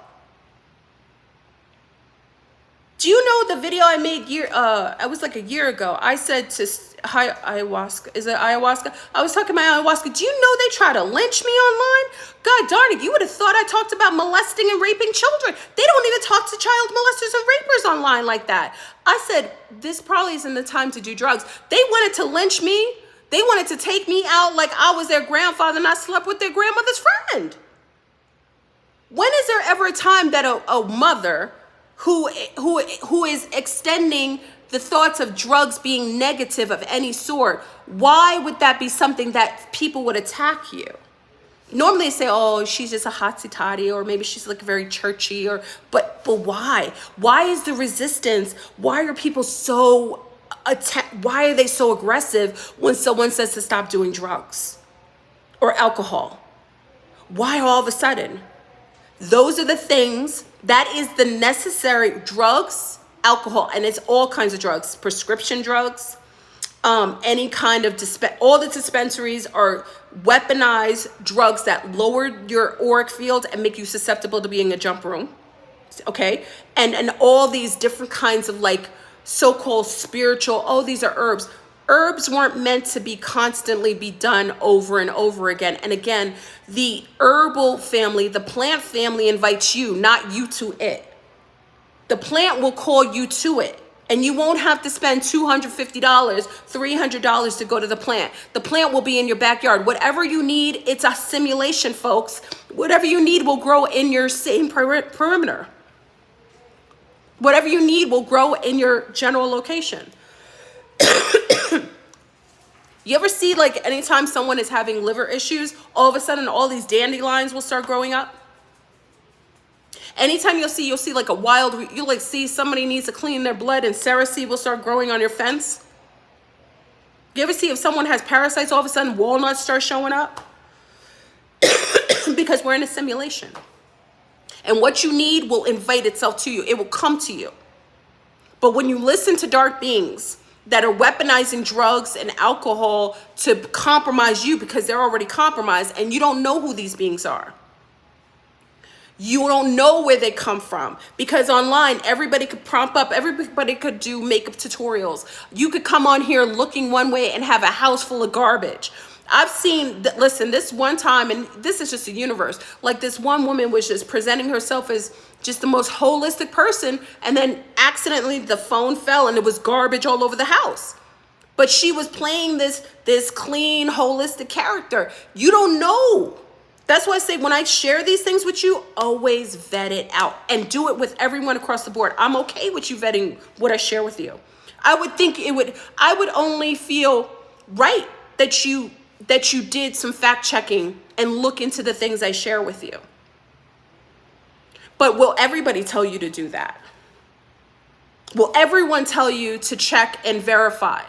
Do you know the video I made it was like a year ago. I said to ayahuasca, is it ayahuasca? I was talking about ayahuasca. Do you know they try to lynch me online? God darn it, you would have thought I talked about molesting and raping children. They don't even talk to child molesters and rapers online like that. I said, this probably isn't the time to do drugs. They wanted to lynch me. They wanted to take me out like I was their grandfather and I slept with their grandmother's friend. When is there ever a time that a mother who is extending the thoughts of drugs being negative of any sort, why would that be something that people would attack you? Normally they say, oh, she's just a hotsy toddy, or maybe she's like very churchy, but why? Why is the resistance? Why are people so why are they so aggressive when someone says to stop doing drugs or alcohol? Why all of a sudden? Those are the things, that is the necessary drugs, alcohol, and it's all kinds of drugs, prescription drugs, any kind of, all the dispensaries are weaponized drugs that lower your auric field and make you susceptible to being a jump room, okay? And all these different kinds of like so-called spiritual, oh, these are herbs. Herbs weren't meant to be constantly be done over and over again. And again, the herbal family, the plant family invites you, not you to it. The plant will call you to it. And you won't have to spend $250, $300 to go to the plant. The plant will be in your backyard. Whatever you need, it's a simulation, folks. Whatever you need will grow in your same perimeter. Whatever you need will grow in your general location. You ever see like anytime someone is having liver issues, all of a sudden all these dandelions will start growing up? Anytime you'll see like a wild, you'll like see somebody needs to clean their blood and cerasee will start growing on your fence. You ever see if someone has parasites, all of a sudden walnuts start showing up? because we're in a simulation. And what you need will invite itself to you. It will come to you. But when you listen to dark beings that are weaponizing drugs and alcohol to compromise you because they're already compromised and you don't know who these beings are. You don't know where they come from because online, everybody could prompt up, everybody could do makeup tutorials. You could come on here looking one way and have a house full of garbage. I've seen, listen, this one time, and this is just a universe, like this one woman was just presenting herself as just the most holistic person, and then accidentally the phone fell and it was garbage all over the house. But she was playing this clean, holistic character. You don't know. That's why I say when I share these things with you, always vet it out and do it with everyone across the board. I'm okay with you vetting what I share with you. I would only feel right that you did some fact checking and look into the things I share with you. But will everybody tell you to do that? Will everyone tell you to check and verify?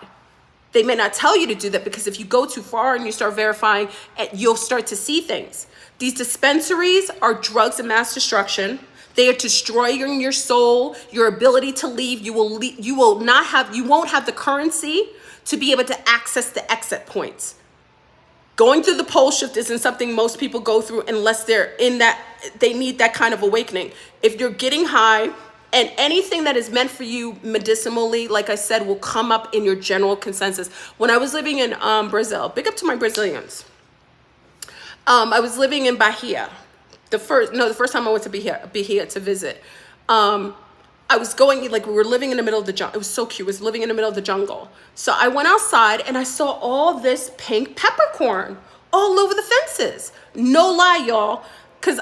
They may not tell you to do that because if you go too far and you start verifying, you'll start to see things. These dispensaries are drugs of mass destruction. They are destroying your soul, your ability to leave. You won't have the currency to be able to access the exit points. Going through the pole shift isn't something most people go through unless they're in that, they need that kind of awakening. If you're getting high, and anything that is meant for you medicinally, like I said, will come up in your general consensus. When I was living in Brazil, big up to my Brazilians. I was living in Bahia. The first time I went to Bahia to visit. I was going, like we were living in the middle of the jungle. It was so cute. I was living in the middle of the jungle. So I went outside and I saw all this pink peppercorn all over the fences. No lie, y'all. Because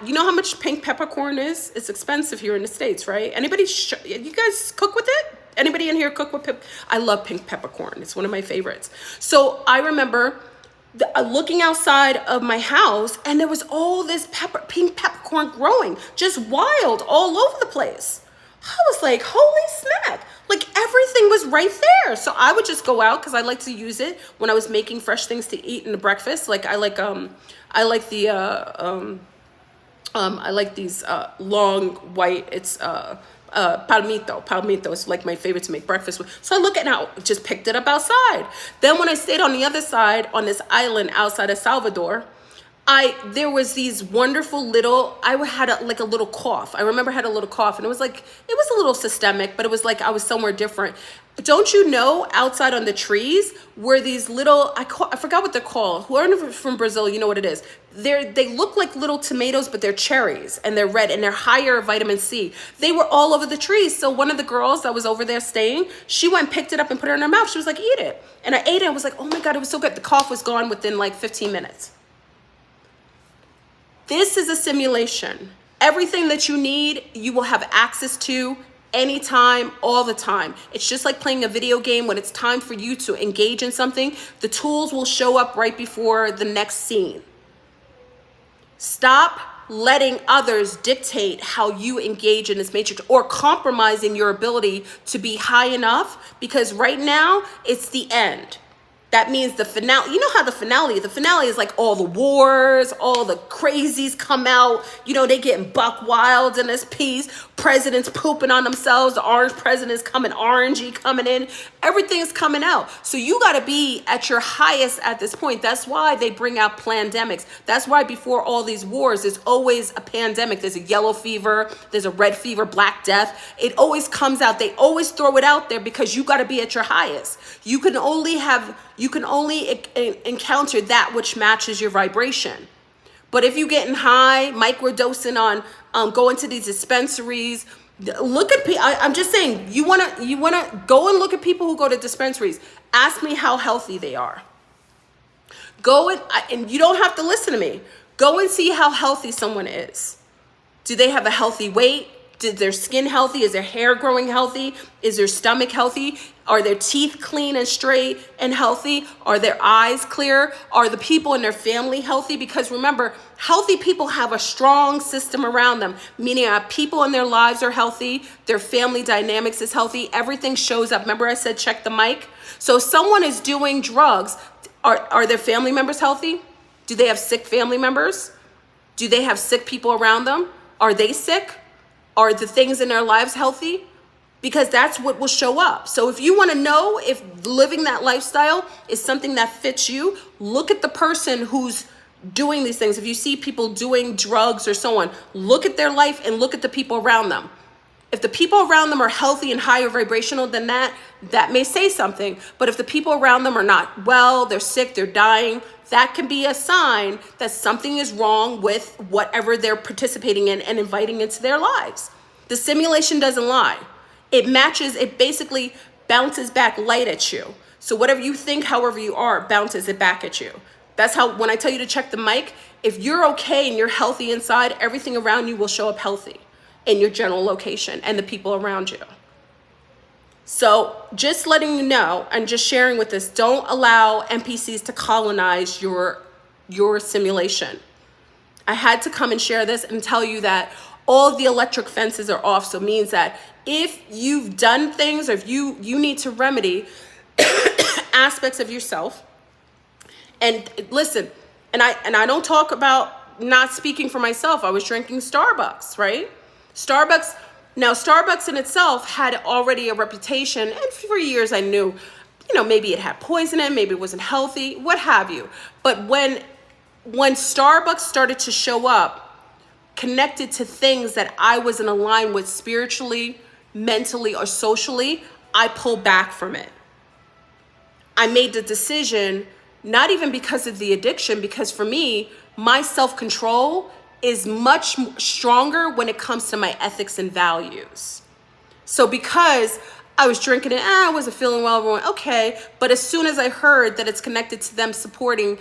you know how much pink peppercorn is? It's expensive here in the States, right? Anybody, you guys cook with it? Anybody in here cook with I love pink peppercorn. It's one of my favorites. So I remember looking outside of my house and there was all this pink peppercorn growing, just wild all over the place. I was like, holy smack. Like everything was right there. So I would just go out because I like to use it when I was making fresh things to eat in the breakfast. Like I like these long white, it's palmito is like my favorite to make breakfast with. So I look at now, just picked it up outside. Then when I stayed on the other side on this island outside of Salvador, there was these wonderful little, I had a little cough. I remember I had a little cough and it was a little systemic, but it was like I was somewhere different. Don't you know, outside on the trees were these little, I forgot what they're called. Whoever from Brazil, you know what it is. They look like little tomatoes, but they're cherries and they're red and they're higher vitamin C. They were all over the trees. So one of the girls that was over there staying, she went and picked it up and put it in her mouth. She was like, eat it. And I ate it. I was like, oh my God, it was so good. The cough was gone within like 15 minutes. This is a simulation. Everything that you need, you will have access to anytime, all the time. It's just like playing a video game. When it's time for you to engage in something, the tools will show up right before the next scene. Stop letting others dictate how you engage in this matrix or compromising your ability to be high enough, because right now it's the end. That means the finale. You know how the finale is like all the wars, all the crazies come out. You know, they getting buck wild in this piece. Presidents pooping on themselves. The orange president's coming, orangey coming in. Everything's coming out. So you got to be at your highest at this point. That's why they bring out pandemics. That's why before all these wars, there's always a pandemic. There's a yellow fever. There's a red fever, Black Death. It always comes out. They always throw it out there because you got to be at your highest. You can only encounter that which matches your vibration. But if you're getting high, microdosing on going to these dispensaries, look at people. I'm just saying, you wanna go and look at people who go to dispensaries. Ask me how healthy they are. Go and you don't have to listen to me. Go and see how healthy someone is. Do they have a healthy weight? Is their skin healthy? Is their hair growing healthy? Is their stomach healthy? Are their teeth clean and straight and healthy? Are their eyes clear? Are the people in their family healthy? Because remember, healthy people have a strong system around them, meaning people in their lives are healthy, their family dynamics is healthy, everything shows up. Remember I said check the mic? So if someone is doing drugs, are their family members healthy? Do they have sick family members? Do they have sick people around them? Are they sick? Are the things in their lives healthy? Because that's what will show up. So if you want to know if living that lifestyle is something that fits you, look at the person who's doing these things. If you see people doing drugs or so on, look at their life and look at the people around them. If the people around them are healthy and higher vibrational than that may say something. But if the people around them are not well, they're sick, they're dying, that can be a sign that something is wrong with whatever they're participating in and inviting into their lives. The simulation doesn't lie. It matches, it basically bounces back light at you. So whatever you think, however you are, bounces it back at you. That's how, when I tell you to check the mic, if you're okay and you're healthy inside, everything around you will show up healthy in your general location and the people around you. So just letting you know and just sharing with this, don't allow NPCs to colonize your simulation. I had to come and share this and tell you that all of the electric fences are off. So it means that if you've done things or if you need to remedy aspects of yourself, and listen, and I don't talk about not speaking for myself. I was drinking Starbucks, right? Starbucks in itself had already a reputation, and for years I knew, maybe it had poison in it, maybe it wasn't healthy, what have you. But when Starbucks started to show up connected to things that I wasn't aligned with spiritually, mentally, or socially, I pulled back from it. I made the decision, not even because of the addiction, because for me, my self-control is much stronger when it comes to my ethics and values. So because I was drinking it, I wasn't feeling well, everyone, okay. But as soon as I heard that it's connected to them supporting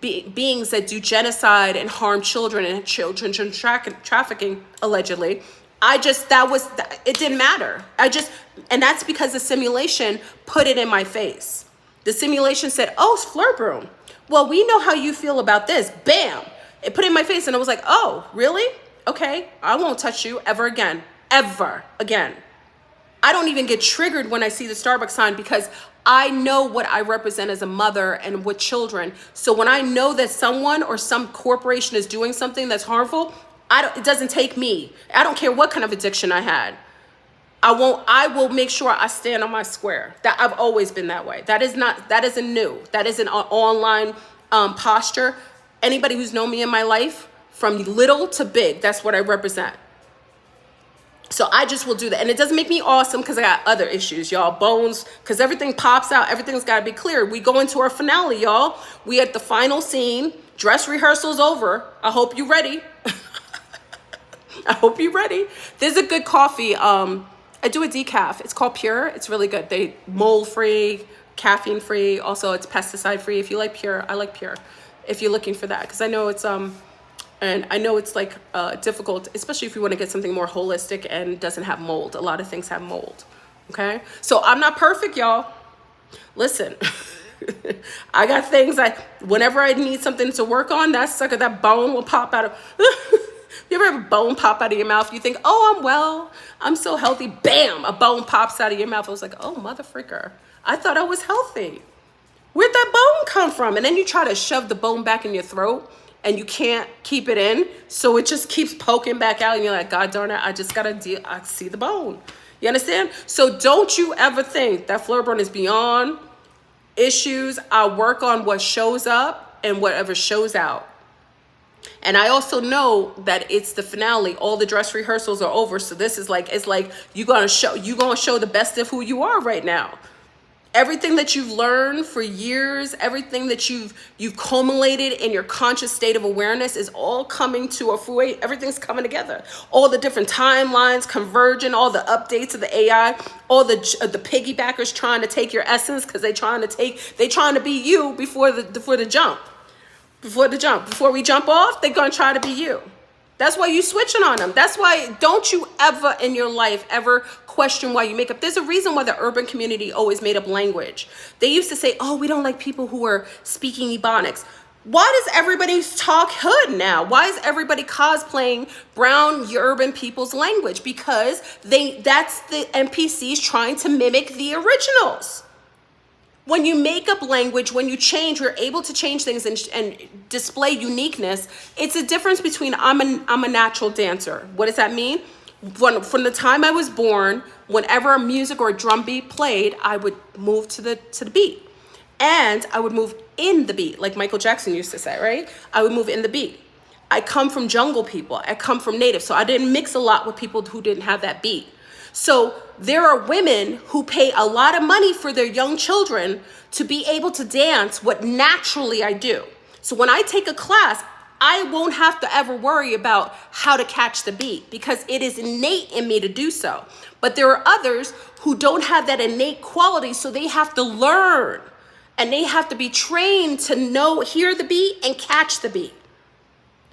beings that do genocide and harm children and children trafficking, allegedly, it didn't matter. And that's because the simulation put it in my face. The simulation said, oh, it's FleurBrun. Well, we know how you feel about this. Bam. It put it in my face and I was like, oh, really? Okay, I won't touch you ever again. Ever again. I don't even get triggered when I see the Starbucks sign because I know what I represent as a mother and with children. So when I know that someone or some corporation is doing something that's harmful, it doesn't take me. I don't care what kind of addiction I had. I will make sure I stand on my square. That I've always been that way. That isn't new. That isn't an online posture. Anybody who's known me in my life, from little to big, that's what I represent. So I just will do that. And it doesn't make me awesome because I got other issues, y'all. Bones, because everything pops out. Everything's got to be clear. We go into our finale, y'all. We at the final scene. Dress rehearsal's over. I hope you're ready. I hope you're ready. There's a good coffee. I do a decaf. It's called Pure. It's really good. They mold-free, caffeine-free. Also, it's pesticide-free. If you like Pure, I like Pure. If you're looking for that, because I know it's and I know it's like difficult, especially if you want to get something more holistic and doesn't have mold. A lot of things have mold. Okay, so I'm not perfect, y'all. Listen, I got things. Whenever I need something to work on, that bone will pop out of. You ever have a bone pop out of your mouth? You think, oh, I'm well, I'm so healthy. Bam, a bone pops out of your mouth. I was like, oh, mother fricker. I thought I was healthy. Where'd that bone come from? And then you try to shove the bone back in your throat and you can't keep it in. So it just keeps poking back out and you're like, God darn it, I just gotta I see the bone. You understand? So don't you ever think that FleurBrun is beyond issues. I work on what shows up and whatever shows out. And I also know that it's the finale. All the dress rehearsals are over. So this is like, it's like you're gonna show the best of who you are right now. Everything that you've learned for years, everything that you've culminated in your conscious state of awareness is all coming to a fruit. Everything's coming together. All the different timelines converging, all the updates of the AI, all the piggybackers trying to take your essence because they trying to be you before the jump. Before we jump off, they're gonna try to be you. That's why you switching on them. That's why don't you ever in your life ever question why you make up. There's a reason why the urban community always made up language. They used to say, oh, we don't like people who are speaking Ebonics. Why does everybody talk hood now? Why is everybody cosplaying brown urban people's language? Because that's the NPCs trying to mimic the originals. When you make up language, when you change, you're able to change things and display uniqueness. It's a difference between I'm a natural dancer. What does that mean? From the time I was born, whenever a music or a drum beat played, I would move to the beat. And I would move in the beat, like Michael Jackson used to say, right? I would move in the beat. I come from jungle people. I come from native. So I didn't mix a lot with people who didn't have that beat. So there are women who pay a lot of money for their young children to be able to dance what naturally I do. So when I take a class, I won't have to ever worry about how to catch the beat because it is innate in me to do so. But there are others who don't have that innate quality, so they have to learn and they have to be trained to know, hear the beat and catch the beat.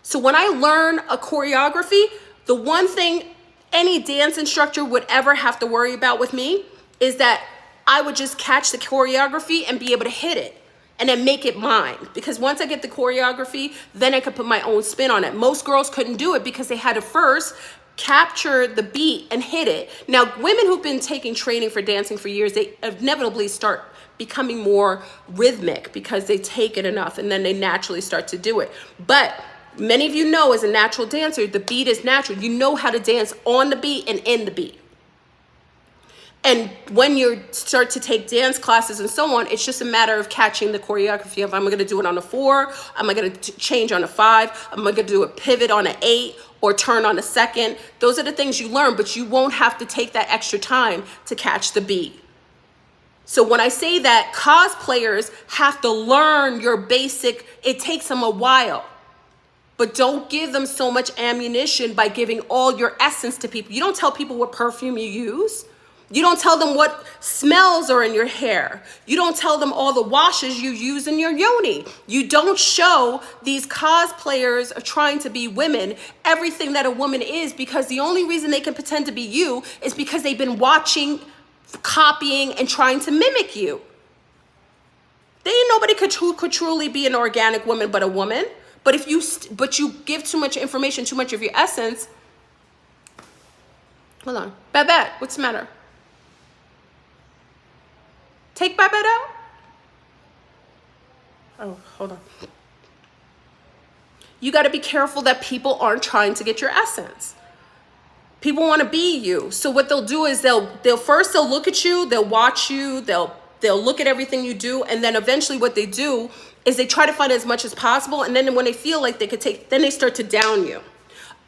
So when I learn a choreography, the one thing any dance instructor would ever have to worry about with me is that I would just catch the choreography and be able to hit it and then make it mine. Because once I get the choreography, then I could put my own spin on it. Most girls couldn't do it because they had to first capture the beat and hit it. Now, women who've been taking training for dancing for years, they inevitably start becoming more rhythmic because they take it enough and then they naturally start to do it. But many of you know, as a natural dancer, the beat is natural. You know how to dance on the beat and in the beat. And when you start to take dance classes and so on, it's just a matter of catching the choreography of, am I going to do it on a 4? Am I going to change on a 5? Am I going to do a pivot on an 8 or turn on a 2nd? Those are the things you learn, but you won't have to take that extra time to catch the beat. So when I say that cosplayers have to learn your basic, it takes them a while. But don't give them so much ammunition by giving all your essence to people. You don't tell people what perfume you use. You don't tell them what smells are in your hair. You don't tell them all the washes you use in your yoni. You don't show these cosplayers of trying to be women everything that a woman is, because the only reason they can pretend to be you is because they've been watching, copying, and trying to mimic you. There ain't nobody who could truly be an organic woman but a woman. But if you give too much information, too much of your essence. Hold on. Babette, what's the matter? Take Babette out? Oh, hold on. You got to be careful that people aren't trying to get your essence. People want to be you. So what they'll do is they'll look at you, they'll watch you, they'll look at everything you do, and then eventually what they do is they try to find as much as possible, and then when they feel like they could take, then they start to down you.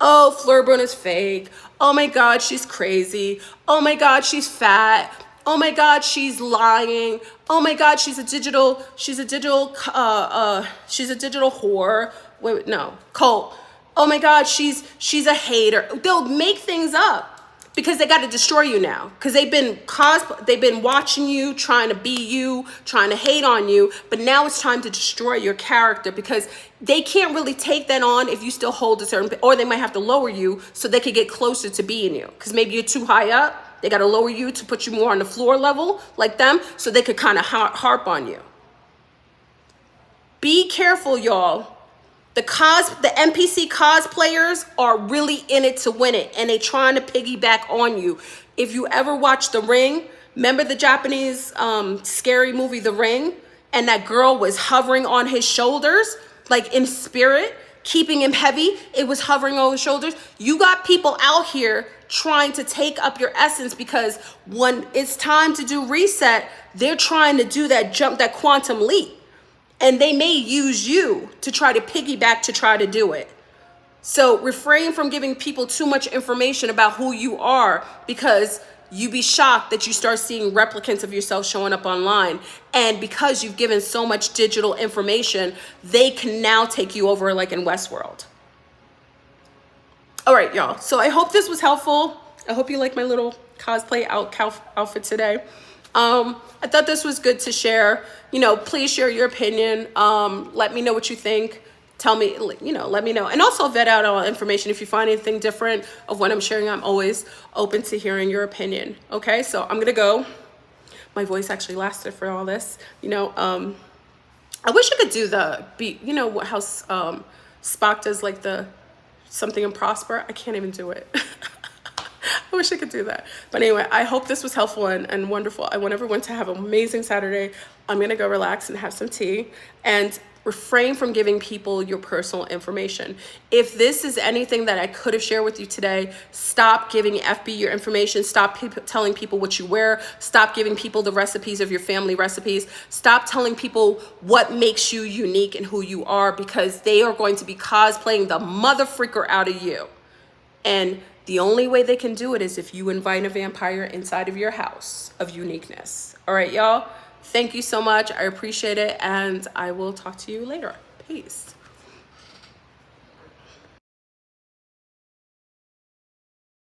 Oh, FleurBrun is fake. Oh my God, she's crazy. Oh my God, she's fat. Oh my God, she's lying. Oh my God, she's a digital whore. Wait, no, cult. Oh my God, she's a hater. They'll make things up because they got to destroy you now. Because they've been watching you, trying to be you, trying to hate on you. But now it's time to destroy your character, because they can't really take that on if you still hold a certain, or they might have to lower you so they could get closer to being you. Because maybe you're too high up. They got to lower you to put you more on the floor level like them, so they could kind of harp on you. Be careful, y'all. The NPC cosplayers are really in it to win it, and they trying to piggyback on you. If you ever watch The Ring, remember the Japanese scary movie The Ring, and that girl was hovering on his shoulders, like in spirit, keeping him heavy. It was hovering on his shoulders. You got people out here trying to take up your essence, because when it's time to do reset, they're trying to do that jump, that quantum leap. And they may use you to try to piggyback to try to do it. So refrain from giving people too much information about who you are, because you'd be shocked that you start seeing replicants of yourself showing up online. And because you've given so much digital information, they can now take you over like in Westworld. All right, y'all. So I hope this was helpful. I hope you like my little cosplay outfit today. I thought this was good to share. You know, please share your opinion. Let me know what you think. Tell me, you know, let me know. And also vet out all information. If you find anything different of what I'm sharing, I'm always open to hearing your opinion. Okay, so I'm gonna go. My voice actually lasted for all this. You know, I wish I could do the beat. You know how Spock does like the something and prosper. I can't even do it. I wish I could do that. But anyway, I hope this was helpful and wonderful. I want everyone to have an amazing Saturday. I'm gonna go relax and have some tea and refrain from giving people your personal information. If this is anything that I could have shared with you today, stop giving FB your information. Stop telling people what you wear. Stop giving people the recipes of your family recipes. Stop telling people what makes you unique and who you are, because they are going to be cosplaying the mother freaker out of you. And the only way they can do it is if you invite a vampire inside of your house of uniqueness. All right, y'all. Thank you so much. I appreciate it. And I will talk to you later. Peace.